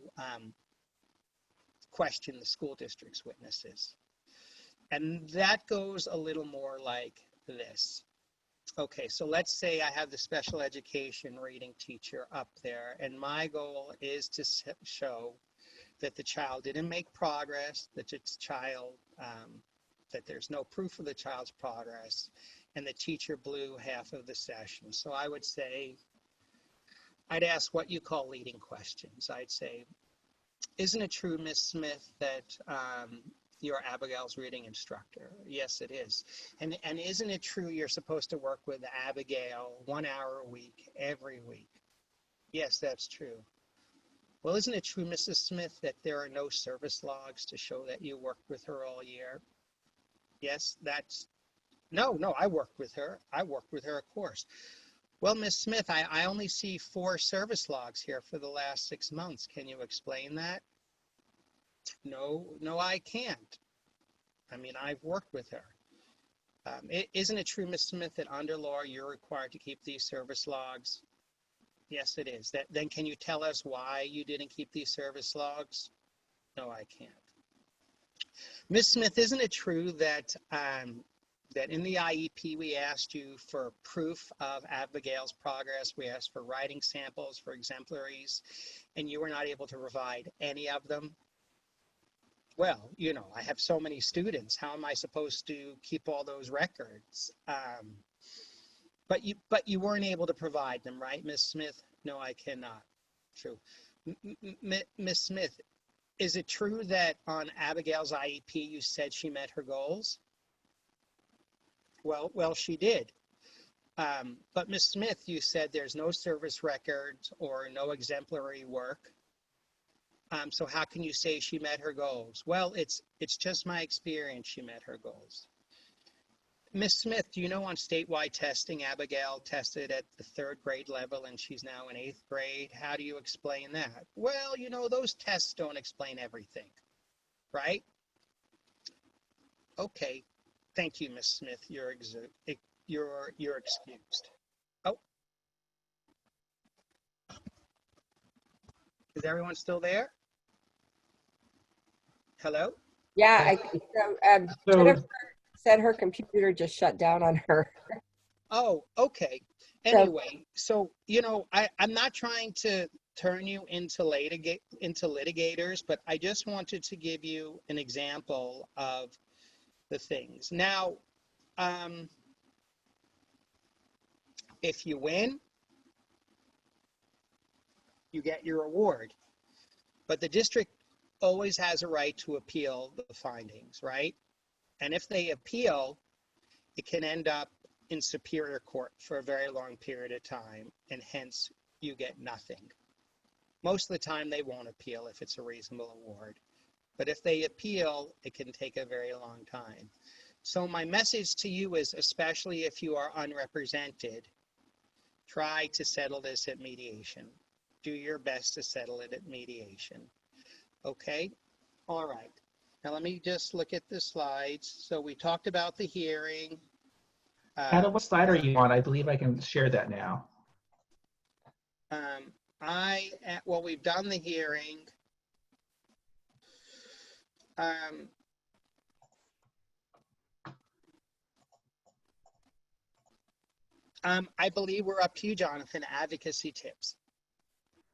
question the school district's witnesses. And that goes a little more like this. Okay, so let's say I have the special education reading teacher up there, and my goal is to show that the child didn't make progress, that that there's no proof of the child's progress, and the teacher blew half of the session. So I would say, I'd ask what you call leading questions. I'd say, isn't it true, Miss Smith, that you're Abigail's reading instructor? Yes, it is. And isn't it true you're supposed to work with Abigail 1 hour a week, every week? Yes, that's true. Well, isn't it true, Mrs. Smith, that there are no service logs to show that you worked with her all year? Yes, no, I worked with her. I worked with her, of course. Well, Miss Smith, I only see 4 service logs here for the last 6 months. Can you explain that? No, I can't. I mean, I've worked with her. Isn't it true, Miss Smith, that under law you're required to keep these service logs? Yes, it is. Then can you tell us why you didn't keep these service logs? No, I can't. Miss Smith, isn't it true that that in the IEP we asked you for proof of Abigail's progress? We asked for writing samples, for exemplaries, and you were not able to provide any of them? Well, you know, I have so many students. How am I supposed to keep all those records? But you weren't able to provide them, right, Miss Smith? No, I cannot. True. Miss Smith, is it true that on Abigail's IEP you said she met her goals? Well, she did. But Miss Smith, you said there's no service records or no exemplary work. So how can you say she met her goals? Well, it's just my experience she met her goals. Miss Smith, do you know on statewide testing, Abigail tested at the 3rd grade level and she's now in 8th grade? How do you explain that? Well, you know, those tests don't explain everything, right? Okay, thank you, Miss Smith. You're excused. Oh, is everyone still there? Hello? Yeah, I think so. So, Jennifer said her computer just shut down on her. Oh, okay. Anyway, so, you know, I'm not trying to turn you into litigators, but I just wanted to give you an example of the things. Now, if you win, you get your award. But the district always has a right to appeal the findings, right? And if they appeal, it can end up in Superior Court for a very long period of time, and hence you get nothing. Most of the time they won't appeal if it's a reasonable award. But if they appeal, it can take a very long time. So my message to you is, especially if you are unrepresented, try to settle this at mediation. Do your best to settle it at mediation. Okay? All right. Now let me just look at the slides. So we talked about the hearing. Adam, what slide are you on? I believe I can share that now. Well, we've done the hearing. I believe we're up to you, Jonathan. Advocacy tips.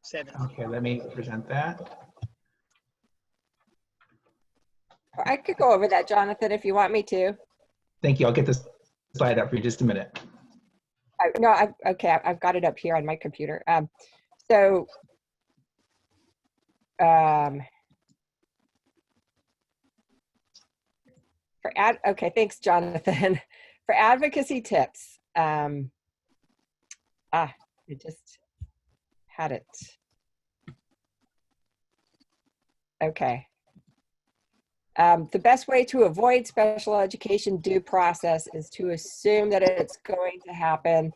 17. Okay, let me present that. I could go over that, Jonathan, if you want me to. Thank you. I'll get this slide up for you just a minute. I've got it up here on my computer. Okay, thanks, Jonathan. For advocacy tips, I just had it. Okay. The best way to avoid special education due process is to assume that it's going to happen,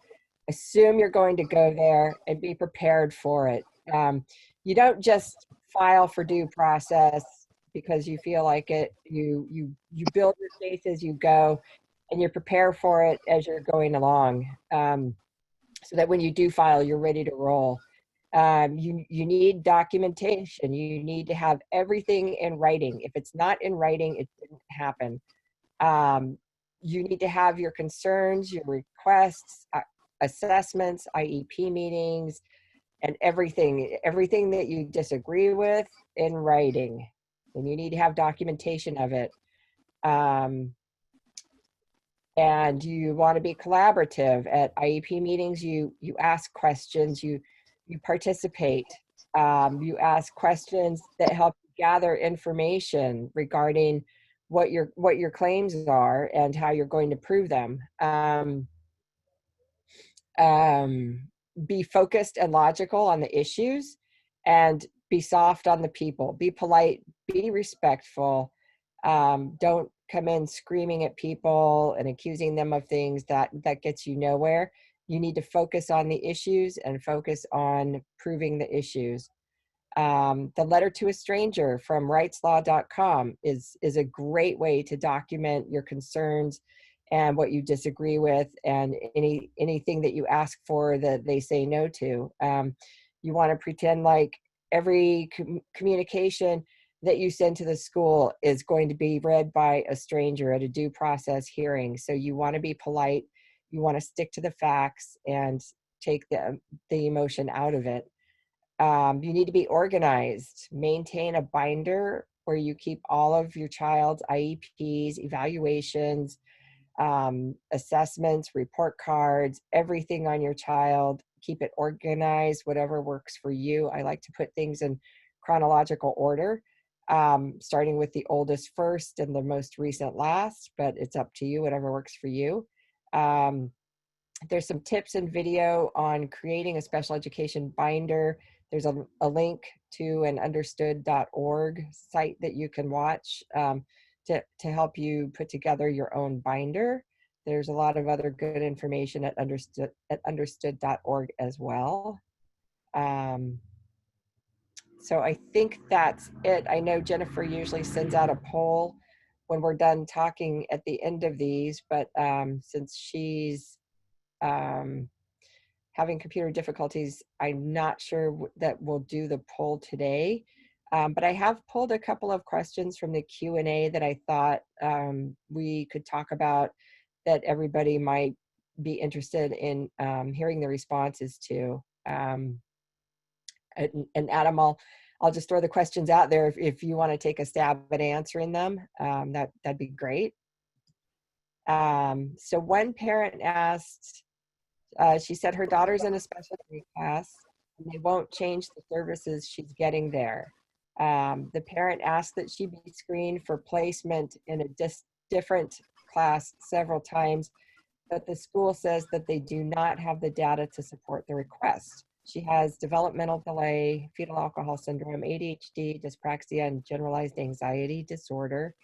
assume you're going to go there, and be prepared for it. You don't just file for due process because you feel like it. You build your case as you go, and you prepare for it as you're going along, so that when you do file, you're ready to roll. You need documentation. You need to have everything in writing. If it's not in writing, it didn't happen. You need to have your concerns, your requests, assessments, IEP meetings, and everything that you disagree with in writing. And you need to have documentation of it. And you want to be collaborative at IEP meetings. You ask questions, you participate. You ask questions that help gather information regarding what your claims are and how you're going to prove them. Be focused and logical on the issues, and be soft on the people. Be polite, be respectful. Don't come in screaming at people and accusing them of things that gets you nowhere. You need to focus on the issues and focus on proving the issues. The letter to a stranger from rightslaw.com is a great way to document your concerns and what you disagree with, and anything that you ask for that they say no to. You want to pretend like every communication that you send to the school is going to be read by a stranger at a due process hearing. So you want to be polite, you want to stick to the facts and take the emotion out of it. You need to be organized. Maintain a binder where you keep all of your child's IEPs, evaluations, assessments, report cards, everything on your child. Keep it organized, whatever works for you. I like to put things in chronological order, starting with the oldest first and the most recent last, but it's up to you, whatever works for you. There's some tips and video on creating a special education binder. There's a link to an understood.org site that you can watch to help you put together your own binder. There's a lot of other good information at understood.org as well. So I think that's it. I know Jennifer usually sends out a poll when we're done talking at the end of these, but since she's having computer difficulties, I'm not sure that we'll do the poll today. But I have pulled a couple of questions from the Q&A that I thought we could talk about, that everybody might be interested in hearing the responses to. And Adam, I'll just throw the questions out there if you want to take a stab at answering them. That'd be great. So one parent asked, she said her daughter's in a special ed class and they won't change the services she's getting there. The parent asked that she be screened for placement in a different class several times, but the school says that they do not have the data to support the request. She has developmental delay, fetal alcohol syndrome, ADHD, dyspraxia, and generalized anxiety disorder.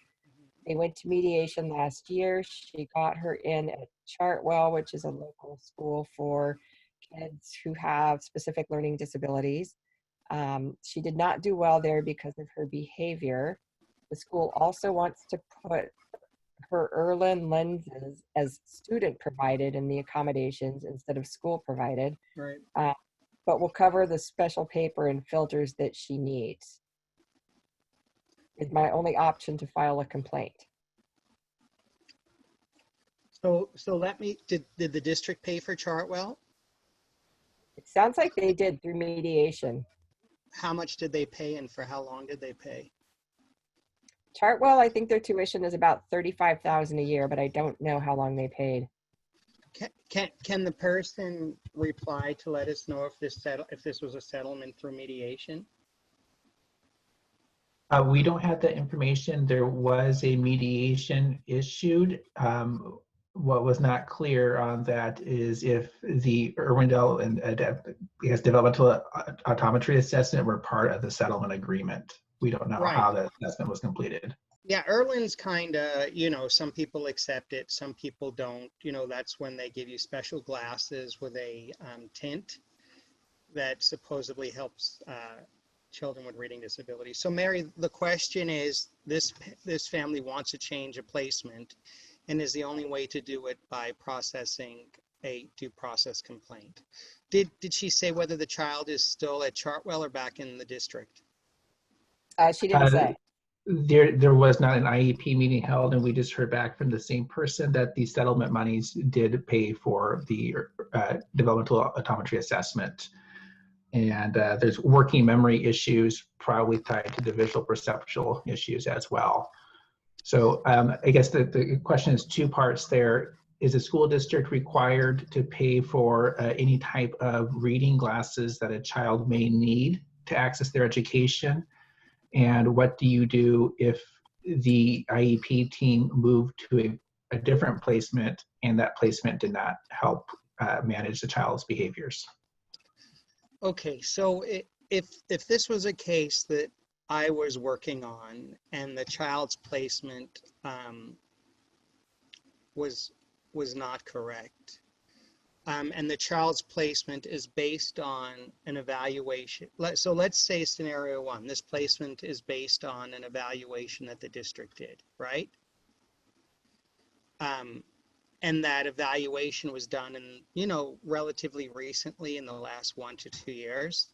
They went to mediation last year. She got her in at Chartwell, which is a local school for kids who have specific learning disabilities. She did not do well there because of her behavior. The school also wants to put her Erlen lenses as student provided in the accommodations instead of school provided. Right. But will cover the special paper and filters that she needs. Is my only option to file a complaint. So did the district pay for Chartwell? It sounds like they did through mediation. How much did they pay and for how long did they pay? Chartwell, I think their tuition is about $35,000 a year, but I don't know how long they paid. Can the person reply to let us know if this was a settlement through mediation? We don't have that information. There was a mediation issued. What was not clear on that is if the Irwindale and developmental optometry assessment were part of the settlement agreement. We don't know how the assessment was completed. Yeah, Erlen's kind of, some people accept it, some people don't. That's when they give you special glasses with a tint that supposedly helps children with reading disabilities. So Mary, the question is, this family wants to change a placement, and is the only way to do it by processing a due process complaint. Did she say whether the child is still at Chartwell or back in the district? She didn't say. there was not an IEP meeting held, and we just heard back from the same person that the settlement monies did pay for the developmental autometry assessment. And there's working memory issues probably tied to the visual perceptual issues as well. So I guess the question is two parts there. Is a school district required to pay for any type of reading glasses that a child may need to access their education? And what do you do if the IEP team moved to a different placement and that placement did not help manage the child's behaviors? Okay, so if this was a case that I was working on and the child's placement was not correct, and the child's placement is based on an evaluation. So let's say scenario one, this placement is based on an evaluation that the district did, right? And that evaluation was done in, you know, relatively recently in the last 1 to 2 years.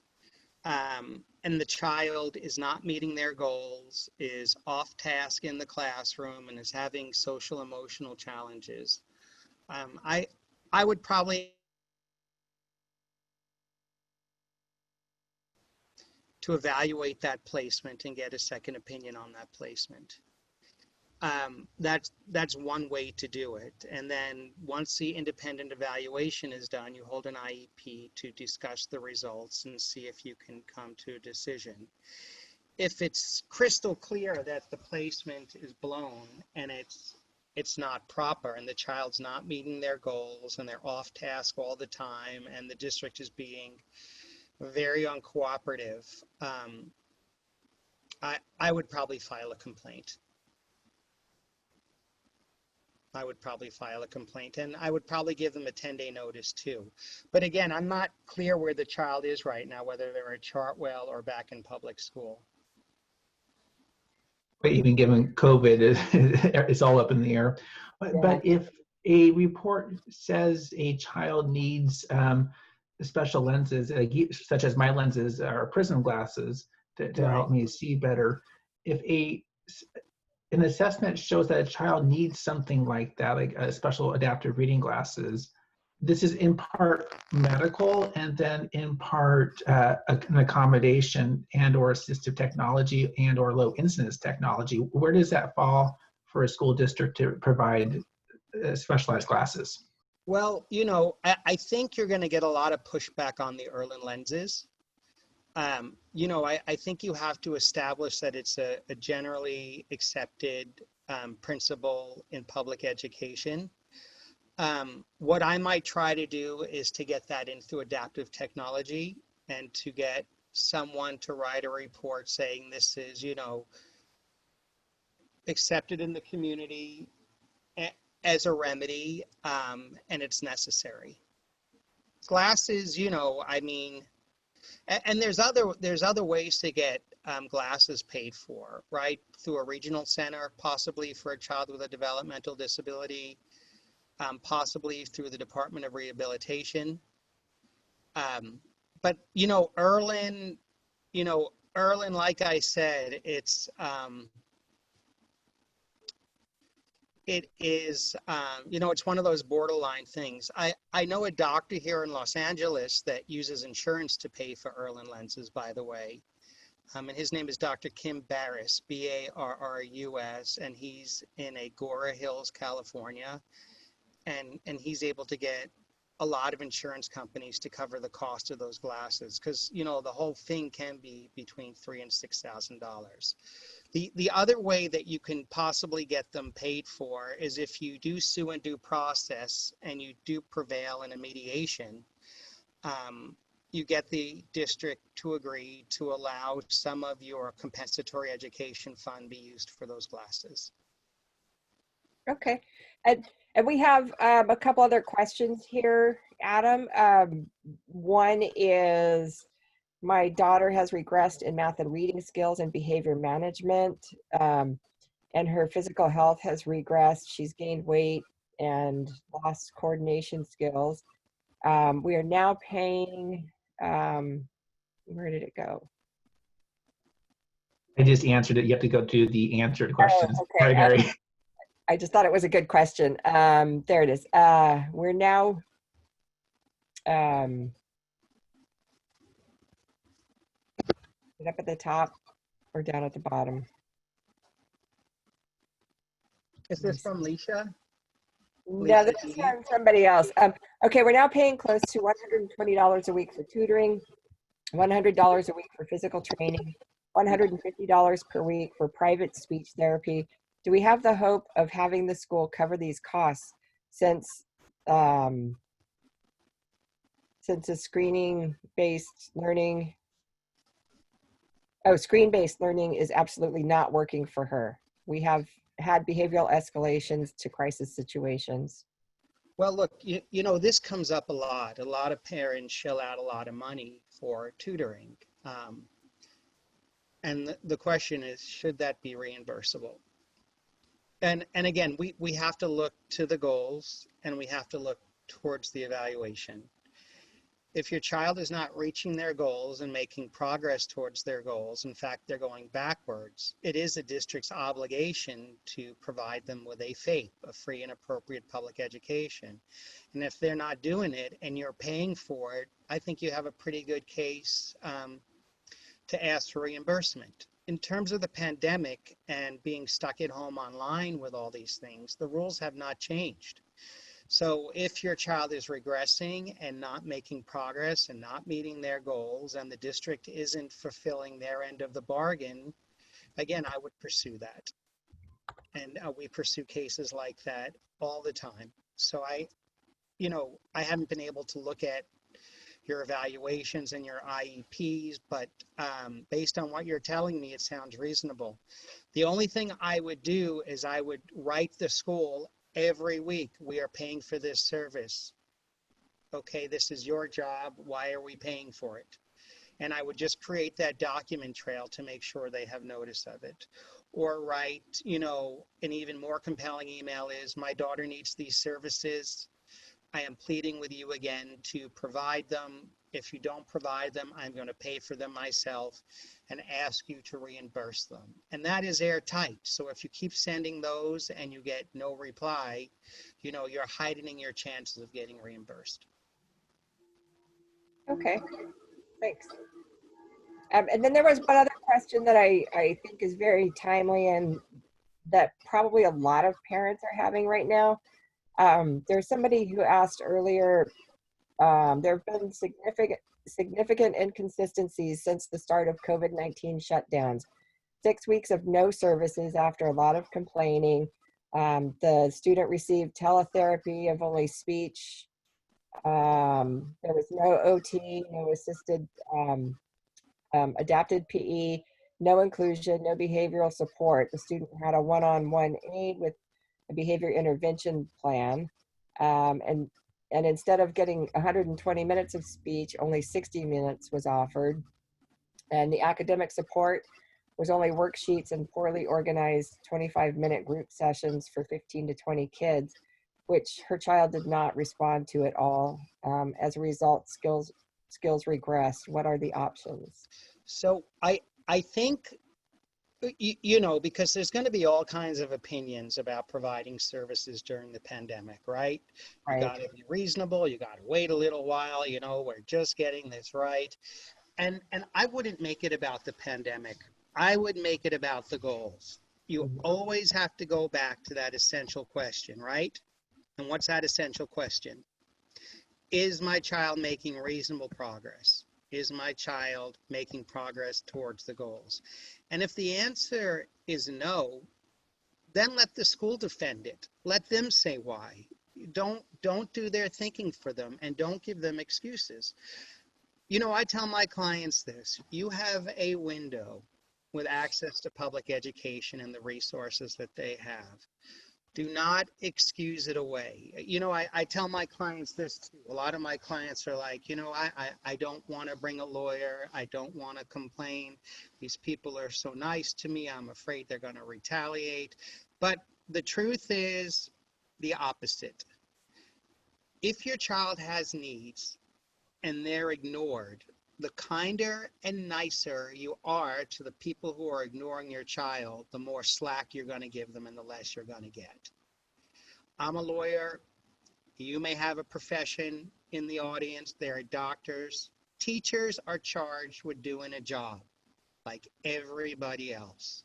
And the child is not meeting their goals, is off task in the classroom, and is having social emotional challenges. I would probably to evaluate that placement and get a second opinion on that placement. That's one way to do it. And then once the independent evaluation is done, you hold an IEP to discuss the results and see if you can come to a decision. If it's crystal clear that the placement is blown and it's not proper and the child's not meeting their goals and they're off task all the time and the district is being very uncooperative, I would probably file a complaint. I would probably file a complaint, and I would probably give them a 10-day notice too. But again, I'm not clear where the child is right now, whether they're at Chartwell or back in public school. But even given COVID, it's all up in the air. But if a report says a child needs special lenses, such as my lenses or prism glasses to help me see better, if an assessment shows that a child needs something like that, like a special adaptive reading glasses, this is in part medical and then in part an accommodation and or assistive technology and or low incidence technology. Where does that fall for a school district to provide specialized glasses? Well, you know, I think you're going to get a lot of pushback on the Erlen lenses. You know, I think you have to establish that it's a generally accepted principle in public education. What I might try to do is to get that in through adaptive technology and to get someone to write a report saying this is, you know, accepted in the community as a remedy, and it's necessary. Glasses, you know, I mean, and there's other ways to get glasses paid for, right? Through a regional center, possibly for a child with a developmental disability, possibly through the Department of Rehabilitation. But you know, Erlen, like I said, it is, you know, it's one of those borderline things. I know a doctor here in Los Angeles that uses insurance to pay for Erlen lenses, by the way. And his name is Dr. Kim Barrus, B-A-R-R-U-S, and he's in Agora Hills, California. And he's able to get a lot of insurance companies to cover the cost of those glasses because, you know, the whole thing can be between $3,000 and $6,000. The other way that you can possibly get them paid for is if you do sue and due process and you do prevail in a mediation, you get the district to agree to allow some of your compensatory education fund be used for those glasses. Okay. And we have a couple other questions here, Adam. One is, my daughter has regressed in math and reading skills and behavior management, and her physical health has regressed. She's gained weight and lost coordination skills. We are now paying, where did it go? I just answered it. You have to go to the answered questions. okay. Sorry, Mary. I just thought it was a good question. There it is. We're now is it up at the top or down at the bottom? Is this from Leisha? No, this is from somebody else. Okay, we're now paying close to $120 a week for tutoring, $100 a week for physical training, $150 per week for private speech therapy. Do we have the hope of having the school cover these costs since the screen-based learning is absolutely not working for her? We have had behavioral escalations to crisis situations. Well, look, you know, this comes up a lot. A lot of parents shell out a lot of money for tutoring. And the question is, should that be reimbursable? And again, we have to look to the goals and we have to look towards the evaluation. If your child is not reaching their goals and making progress towards their goals, in fact, they're going backwards, it is the district's obligation to provide them with a FAPE, a free and appropriate public education. And if they're not doing it and you're paying for it, I think you have a pretty good case to ask for reimbursement. In terms of the pandemic and being stuck at home online with all these things, the rules have not changed. So if your child is regressing and not making progress and not meeting their goals and the district isn't fulfilling their end of the bargain, again, I would pursue that. And we pursue cases like that all the time. So I haven't been able to look at your evaluations and your IEPs, but based on what you're telling me, it sounds reasonable. The only thing I would do is I would write the school every week, we are paying for this service. Okay, this is your job. Why are we paying for it? And I would just create that document trail to make sure they have notice of it. Or write, you know, an even more compelling email is, my daughter needs these services. I am pleading with you again to provide them. If you don't provide them, I'm going to pay for them myself and ask you to reimburse them. And that is airtight. So if you keep sending those and you get no reply, you know, you're heightening your chances of getting reimbursed. Okay, thanks. And then there was one other question that I think is very timely and that probably a lot of parents are having right now. There's somebody who asked earlier, there have been significant inconsistencies since the start of COVID-19 shutdowns. 6 weeks of no services after a lot of complaining. The student received teletherapy of only speech. There was no OT, no assisted adapted PE, no inclusion, no behavioral support. The student had a one-on-one aid with a behavior intervention plan. And instead of getting 120 minutes of speech, only 60 minutes was offered. And the academic support was only worksheets and poorly organized 25-minute group sessions for 15 to 20 kids, which her child did not respond to at all. As a result, skills regressed. What are the options? So I think, you know, because there's going to be all kinds of opinions about providing services during the pandemic, right? You got to be reasonable. You got to wait a little while. You know, we're just getting this right. And I wouldn't make it about the pandemic. I would make it about the goals. You always have to go back to that essential question, right? And what's that essential question? Is my child making reasonable progress? Is my child making progress towards the goals? And if the answer is no, then let the school defend it. Let them say why. Don't do their thinking for them and don't give them excuses. You know, I tell my clients this: you have a window with access to public education and the resources that they have. Do not excuse it away. You know, I tell my clients this too. A lot of my clients are like, you know, I don't want to bring a lawyer. I don't want to complain. These people are so nice to me. I'm afraid they're going to retaliate. But the truth is the opposite. If your child has needs and they're ignored, the kinder and nicer you are to the people who are ignoring your child, the more slack you're going to give them and the less you're going to get. I'm a lawyer. You may have a profession in the audience. There are doctors. Teachers are charged with doing a job like everybody else.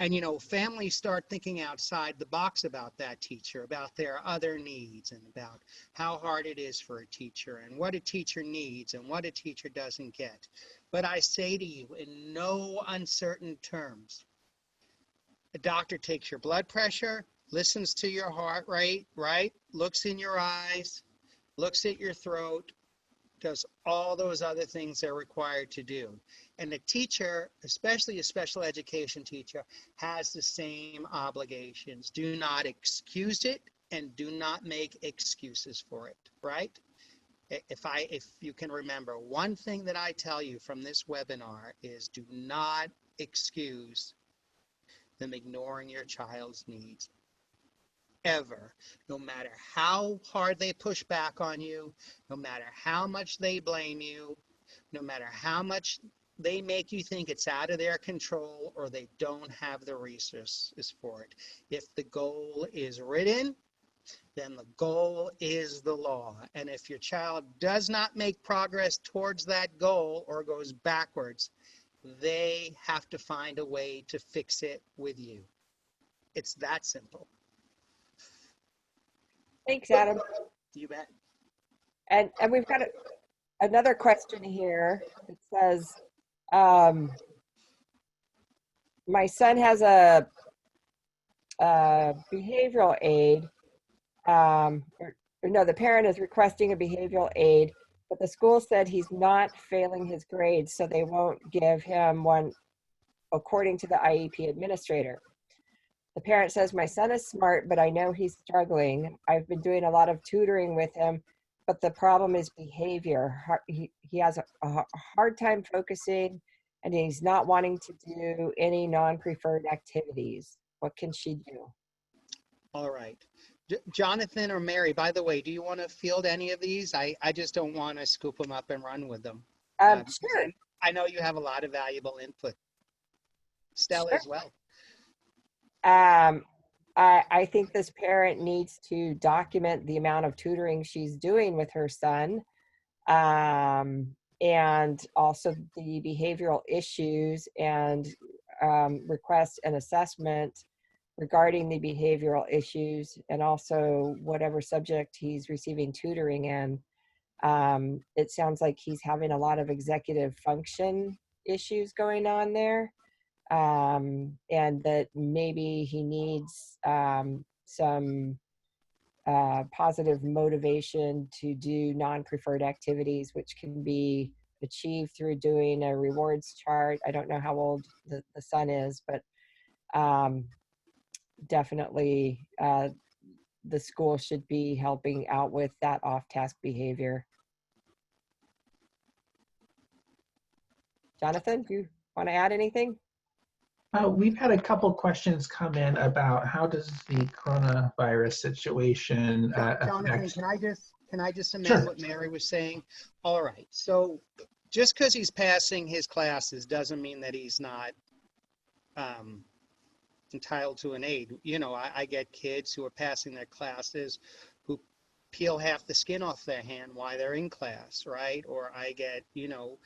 And, you know, families start thinking outside the box about that teacher, about their other needs, and about how hard it is for a teacher, and what a teacher needs, and what a teacher doesn't get. But I say to you, in no uncertain terms, a doctor takes your blood pressure, listens to your heart rate, right? Looks in your eyes, looks at your throat, does all those other things they're required to do. And the teacher, especially a special education teacher, has the same obligations. Do not excuse it and do not make excuses for it, right? If you can remember, one thing that I tell you from this webinar is do not excuse them ignoring your child's needs. Ever, no matter how hard they push back on you, no matter how much they blame you, no matter how much they make you think it's out of their control or they don't have the resources for it. If the goal is written, then the goal is the law. And if your child does not make progress towards that goal or goes backwards, they have to find a way to fix it with you. It's that simple. Thanks, Adam. You bet. And we've got another question here. It says, my son has a behavioral aid. No, the parent is requesting a behavioral aid, but the school said he's not failing his grades, so they won't give him one according to the IEP administrator. The parent says, my son is smart, but I know he's struggling. I've been doing a lot of tutoring with him, but the problem is behavior. He has a hard time focusing, and he's not wanting to do any non-preferred activities. What can she do? All right. Jonathan or Mary, by the way, do you want to field any of these? I just don't want to scoop them up and run with them. Sure. I know you have a lot of valuable input. Stella as well. I think this parent needs to document the amount of tutoring she's doing with her son, and also the behavioral issues, and request an assessment regarding the behavioral issues, and also whatever subject he's receiving tutoring in. It sounds like he's having a lot of executive function issues going on there. And that maybe he needs some positive motivation to do non-preferred activities, which can be achieved through doing a rewards chart. I don't know how old the son is, but definitely the school should be helping out with that off-task behavior. Jonathan, do you want to add anything? We've had a couple questions come in about how does the coronavirus situation Jonathan, can I just amend Sure. what Mary was saying? All right. So just because he's passing his classes doesn't mean that he's not entitled to an aid. You know, I get kids who are passing their classes who peel half the skin off their hand while they're in class, right? Or I get, you know,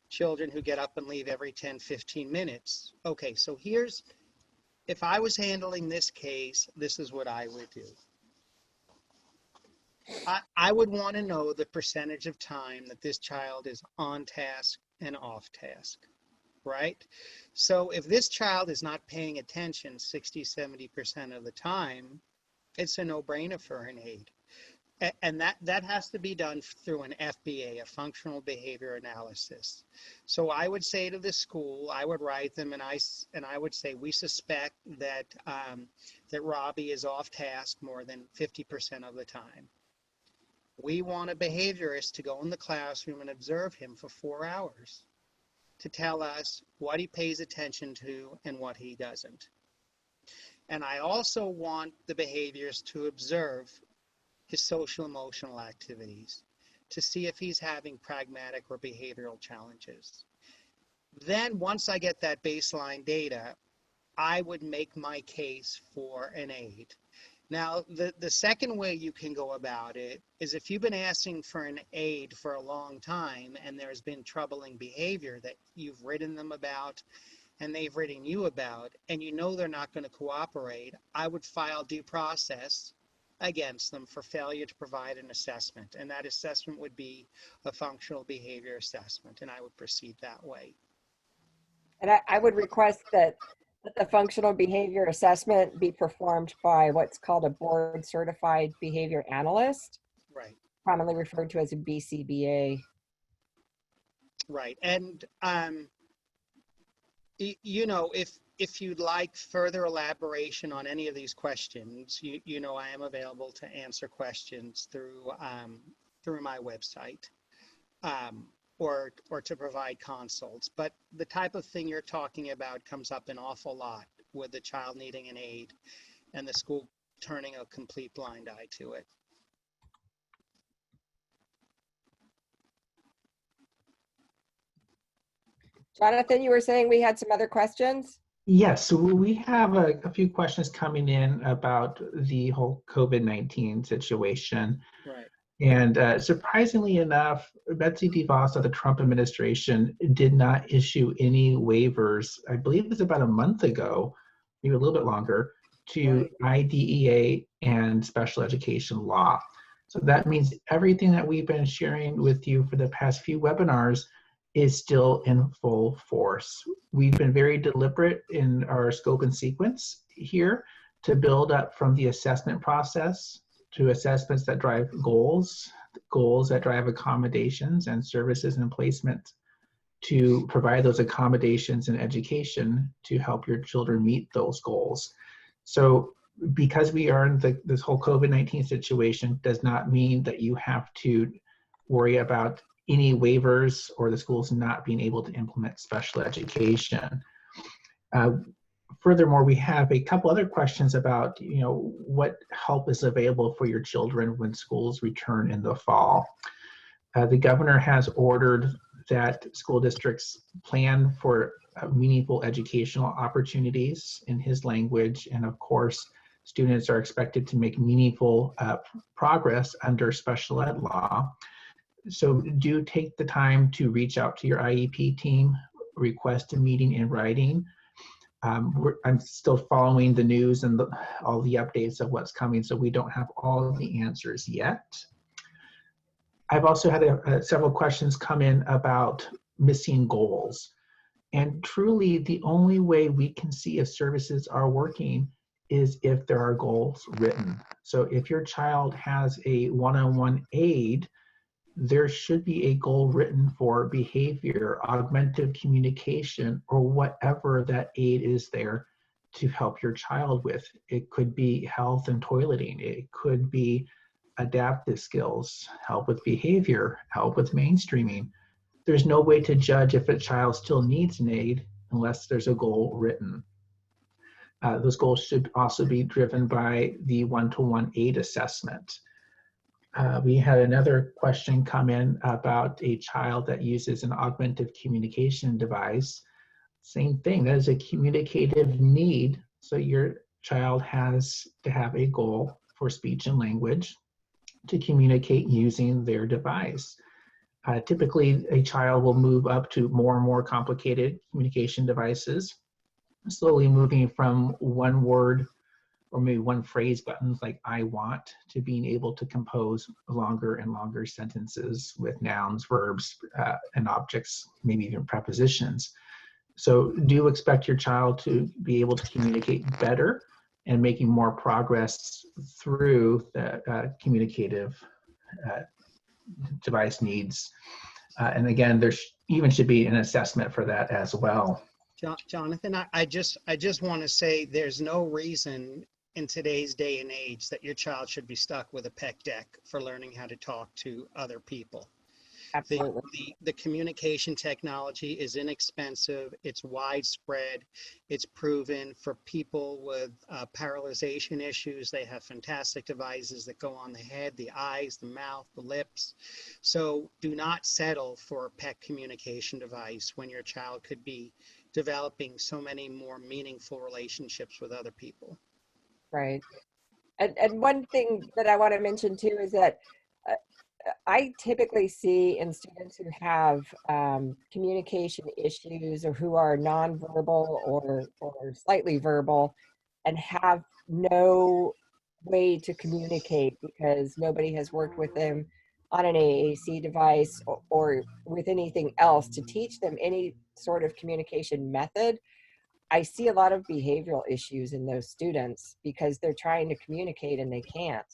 children who get up and leave every 10, 15 minutes. Okay, so if I was handling this case, this is what I would do. I would want to know the percentage of time that this child is on task and off task, right? So if this child is not paying attention 60, 70% of the time, it's a no-brainer for an aid. And that has to be done through an FBA, a functional behavior analysis. So I would say to the school, I would write them, and I would say, we suspect that that Robbie is off task more than 50% of the time. We want a behaviorist to go in the classroom and observe him for 4 hours to tell us what he pays attention to and what he doesn't. And I also want the behaviorist to observe his social emotional activities, to see if he's having pragmatic or behavioral challenges. Then once I get that baseline data, I would make my case for an aid. Now, the second way you can go about it is if you've been asking for an aid for a long time and there's been troubling behavior that you've written them about and they've written you about, and you know they're not going to cooperate, I would file due process against them for failure to provide an assessment. And that assessment would be a functional behavior assessment, and I would proceed that way. And I would request that the functional behavior assessment be performed by what's called a board certified behavior analyst, Right. commonly referred to as a BCBA. Right. And, you know, if you'd like further elaboration on any of these questions, you know, I am available to answer questions through my website. Or to provide consults. But the type of thing you're talking about comes up an awful lot with the child needing an aid and the school turning a complete blind eye to it. Jonathan, you were saying we had some other questions? Yes, so we have a few questions coming in about the whole COVID-19 situation. Right. And surprisingly enough, Betsy DeVos of the Trump administration did not issue any waivers, I believe it was about a month ago, maybe a little bit longer, to IDEA and special education law. So that means everything that we've been sharing with you for the past few webinars is still in full force. We've been very deliberate in our scope and sequence here to build up from the assessment process to assessments that drive goals, goals that drive accommodations and services and placement, to provide those accommodations and education to help your children meet those goals. So because we are in this whole COVID-19 situation does not mean that you have to worry about any waivers or the schools not being able to implement special education. Furthermore, we have a couple other questions about, you know, what help is available for your children when schools return in the fall. The governor has ordered that school districts plan for meaningful educational opportunities in his language. And of course, students are expected to make meaningful progress under special ed law. So do take the time to reach out to your IEP team, request a meeting in writing. I'm still following the news and all the updates of what's coming, so we don't have all of the answers yet. I've also had several questions come in about missing goals. And truly, the only way we can see if services are working is if there are goals written. So if your child has a one-on-one aid, there should be a goal written for behavior, augmentative communication, or whatever that aid is there to help your child with. It could be health and toileting. It could be adaptive skills, help with behavior, help with mainstreaming. There's no way to judge if a child still needs an aid unless there's a goal written. Those goals should also be driven by the one-to-one aid assessment. We had another question come in about a child that uses an augmentative communication device. Same thing, that is a communicative need. So your child has to have a goal for speech and language to communicate using their device. Typically, a child will move up to more and more complicated communication devices, slowly moving from one word or maybe one phrase buttons like I want to being able to compose longer and longer sentences with nouns, verbs, and objects, maybe even prepositions. So do expect your child to be able to communicate better and making more progress through the communicative device needs. And again, there even should be an assessment for that as well. Jonathan, I just want to say there's no reason in today's day and age that your child should be stuck with a PEC deck for learning how to talk to other people. Absolutely. The communication technology is inexpensive, it's widespread, it's proven for people with paralyzation issues. They have fantastic devices that go on the head, the eyes, the mouth, the lips. So do not settle for a PEC communication device when your child could be developing so many more meaningful relationships with other people. Right. And one thing that I want to mention too is that uh, I typically see in students who have communication issues or who are nonverbal or slightly verbal and have no way to communicate because nobody has worked with them on an AAC device or with anything else to teach them any sort of communication method. I see a lot of behavioral issues in those students because they're trying to communicate and they can't.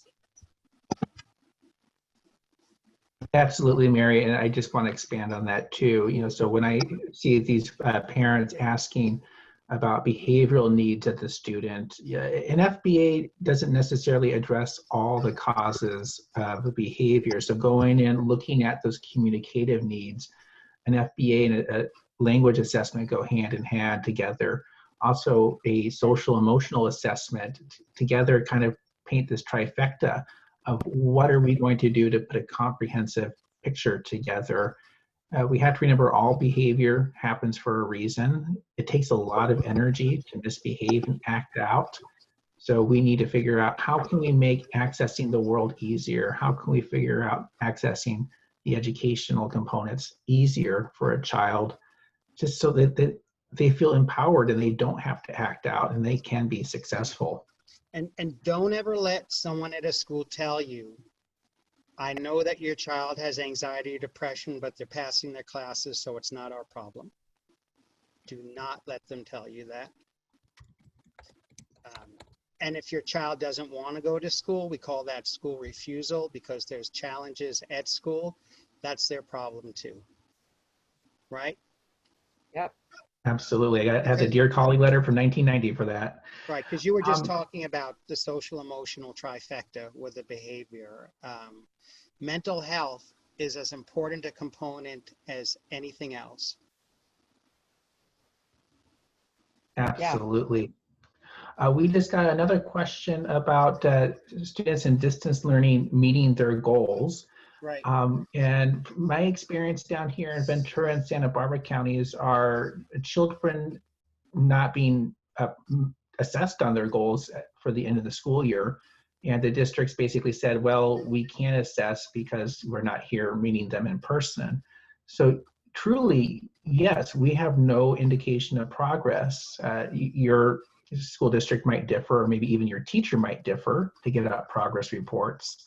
Absolutely, Mary, and I just want to expand on that too. So when I see these parents asking about behavioral needs of the student, an FBA doesn't necessarily address all the causes of the behavior. So going in, looking at those communicative needs, an FBA and a language assessment go hand in hand together. Also, a social emotional assessment together kind of paint this trifecta of what are we going to do to put a comprehensive picture together. We have to remember all behavior happens for a reason. It takes a lot of energy to misbehave and act out. So we need to figure out how can we make accessing the world easier? How can we figure out accessing the educational components easier for a child, just so that they feel empowered and they don't have to act out and they can be successful. And don't ever let someone at a school tell you, I know that your child has anxiety or depression, but they're passing their classes, so it's not our problem. Do not let them tell you that. And if your child doesn't want to go to school, we call that school refusal because there's challenges at school. That's their problem too, right? Yep. Absolutely. I have the Dear Colleague letter from 1990 for that. Right, because you were just talking about the social emotional trifecta with the behavior. Mental health is as important a component as anything else. Absolutely. Yeah. We just got another question about students in distance learning meeting their goals. Right. And my experience down here in Ventura and Santa Barbara counties are children not being assessed on their goals for the end of the school year. And the districts basically said, well, we can't assess because we're not here meeting them in person. So truly, yes, we have no indication of progress. Your school district might differ, or maybe even your teacher might differ to get out progress reports.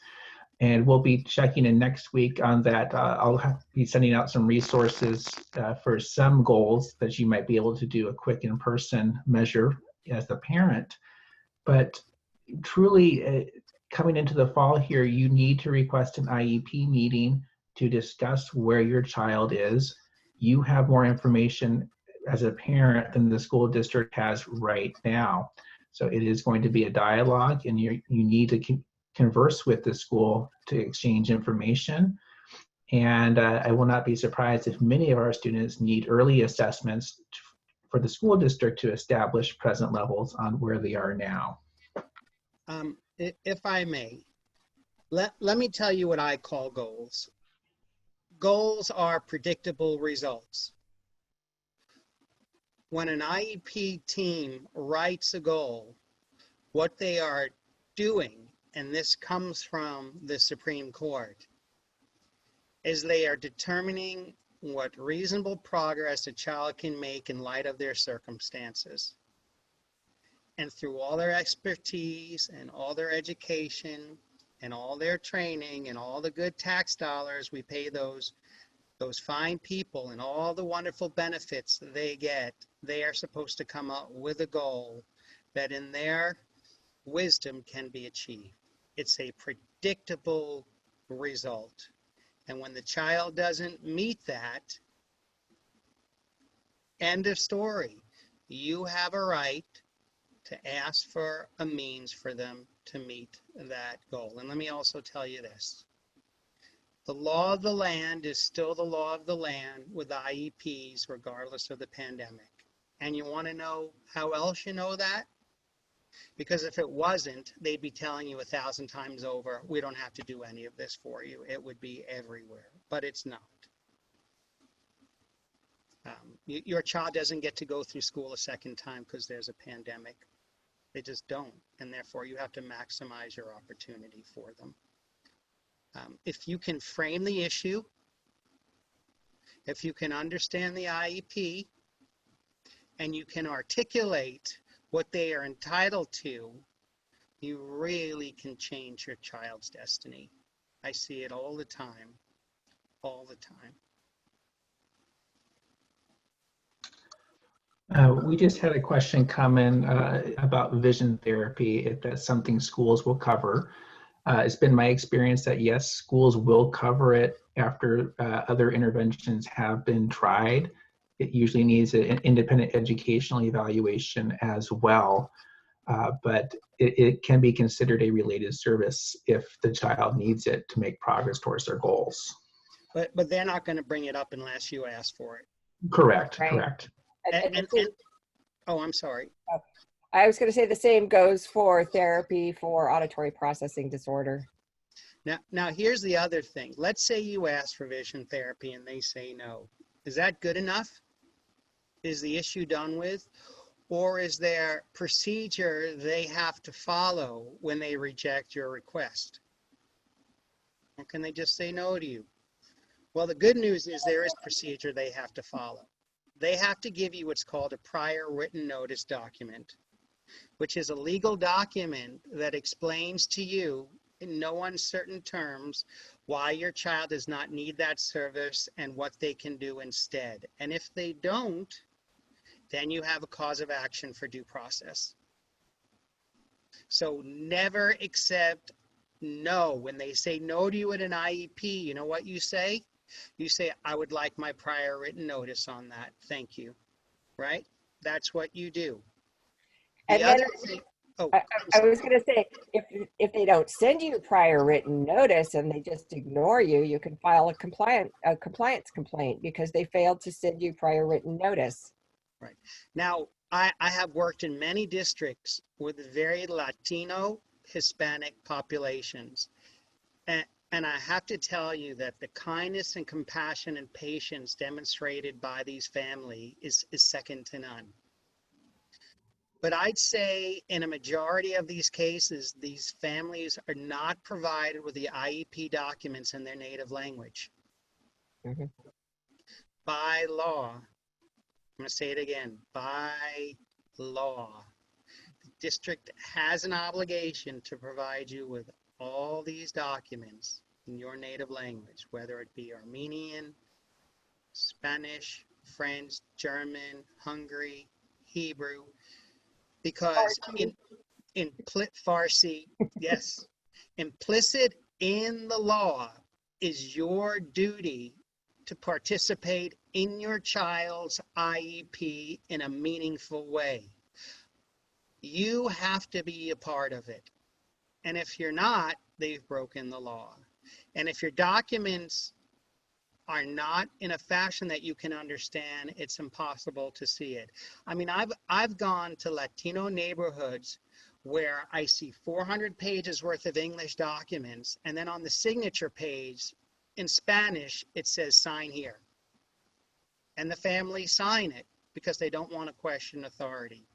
And we'll be checking in next week on that. I'll be sending out some resources for some goals that you might be able to do a quick in-person measure as the parent. But truly, coming into the fall here, you need to request an IEP meeting to discuss where your child is. You have more information as a parent than the school district has right now. So it is going to be a dialogue, and you need to converse with the school to exchange information. And I will not be surprised if many of our students need early assessments for the school district to establish present levels on where they are now. If I may, let me tell you what I call goals. Goals are predictable results. When an IEP team writes a goal, what they are doing, and this comes from the Supreme Court, is they are determining what reasonable progress a child can make in light of their circumstances. And through all their expertise and all their education and all their training and all the good tax dollars we pay those fine people and all the wonderful benefits they get, they are supposed to come up with a goal that in their wisdom can be achieved. It's a predictable result. And when the child doesn't meet that, end of story. You have a right to ask for a means for them to meet that goal. And let me also tell you this. The law of the land is still the law of the land with IEPs, regardless of the pandemic. And you want to know how else you know that? Because if it wasn't, they'd be telling you 1,000 times over, we don't have to do any of this for you. It would be everywhere, but it's not. Your child doesn't get to go through school a second time because there's a pandemic. They just don't, and therefore you have to maximize your opportunity for them. If you can frame the issue, if you can understand the IEP, and you can articulate what they are entitled to, you really can change your child's destiny. I see it all the time, all the time. We just had a question come in about vision therapy, if that's something schools will cover. It's been my experience that yes, schools will cover it after other interventions have been tried. It usually needs an independent educational evaluation as well, but it can be considered a related service if the child needs it to make progress towards their goals. But they're not going to bring it up unless you ask for it. Correct, Right. correct. Oh, I'm sorry. I was going to say the same goes for therapy for auditory processing disorder. Now here's the other thing. Let's say you ask for vision therapy and they say no. Is that good enough? Is the issue done with? Or is there procedure they have to follow when they reject your request? Or can they just say no to you? Well, the good news is there is procedure they have to follow. They have to give you what's called a prior written notice document, which is a legal document that explains to you in no uncertain terms why your child does not need that service and what they can do instead. And if they don't, then you have a cause of action for due process. So never accept no. When they say no to you at an IEP, you know what you say? You say, I would like my prior written notice on that. Thank you. Right? That's what you do. And The then other thing, I was going to say, if they don't send you prior written notice and they just ignore you, you can file a compliance complaint because they failed to send you prior written notice. Right. Now, I have worked in many districts with very Latino, Hispanic populations. And I have to tell you that the kindness and compassion and patience demonstrated by these families is second to none. But I'd say in a majority of these cases, these families are not provided with the IEP documents in their native language. Mm-hmm. By law, I'm going to say it again, by law, the district has an obligation to provide you with all these documents in your native language, whether it be Armenian, Spanish, French, German, Hungary, Hebrew, because Farsi, yes, implicit in the law is your duty to participate in your child's IEP in a meaningful way. You have to be a part of it. And if you're not, they've broken the law. And if your documents are not in a fashion that you can understand, it's impossible to see it. I mean, I've gone to Latino neighborhoods where I see 400 pages worth of English documents, and then on the signature page in Spanish, it says sign here. And the family sign it because they don't want to question authority.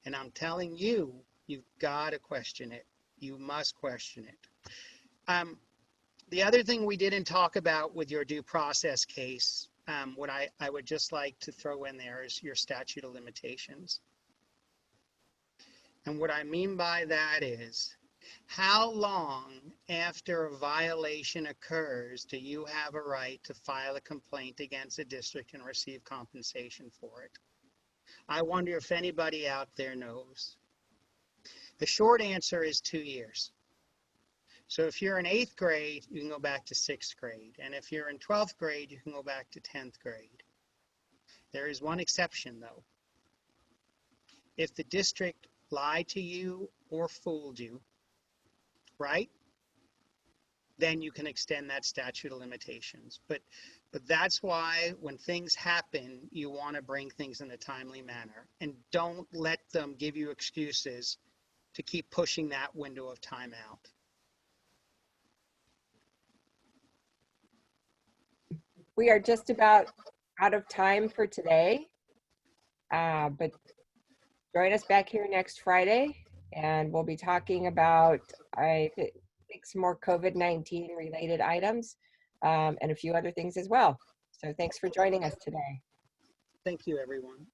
And I'm telling you, you've got to question it. You must question it. The other thing we didn't talk about with your due process case, what I would just like to throw in there is your statute of limitations. And what I mean by that is, how long after a violation occurs do you have a right to file a complaint against a district and receive compensation for it? I wonder if anybody out there knows. The short answer is 2 years. So if you're in 8th grade, you can go back to 6th grade. And if you're in 12th grade, you can go back to 10th grade. There is one exception, though. If the district lied to you or fooled you, right? then you can extend that statute of limitations. But that's why when things happen, you want to bring things in a timely manner, and don't let them give you excuses to keep pushing that window of time out. We are just about out of time for today, but join us back here next Friday, and we'll be talking about, I think, some more COVID-19 related items, and a few other things as well. So thanks for joining us today. Thank you, everyone.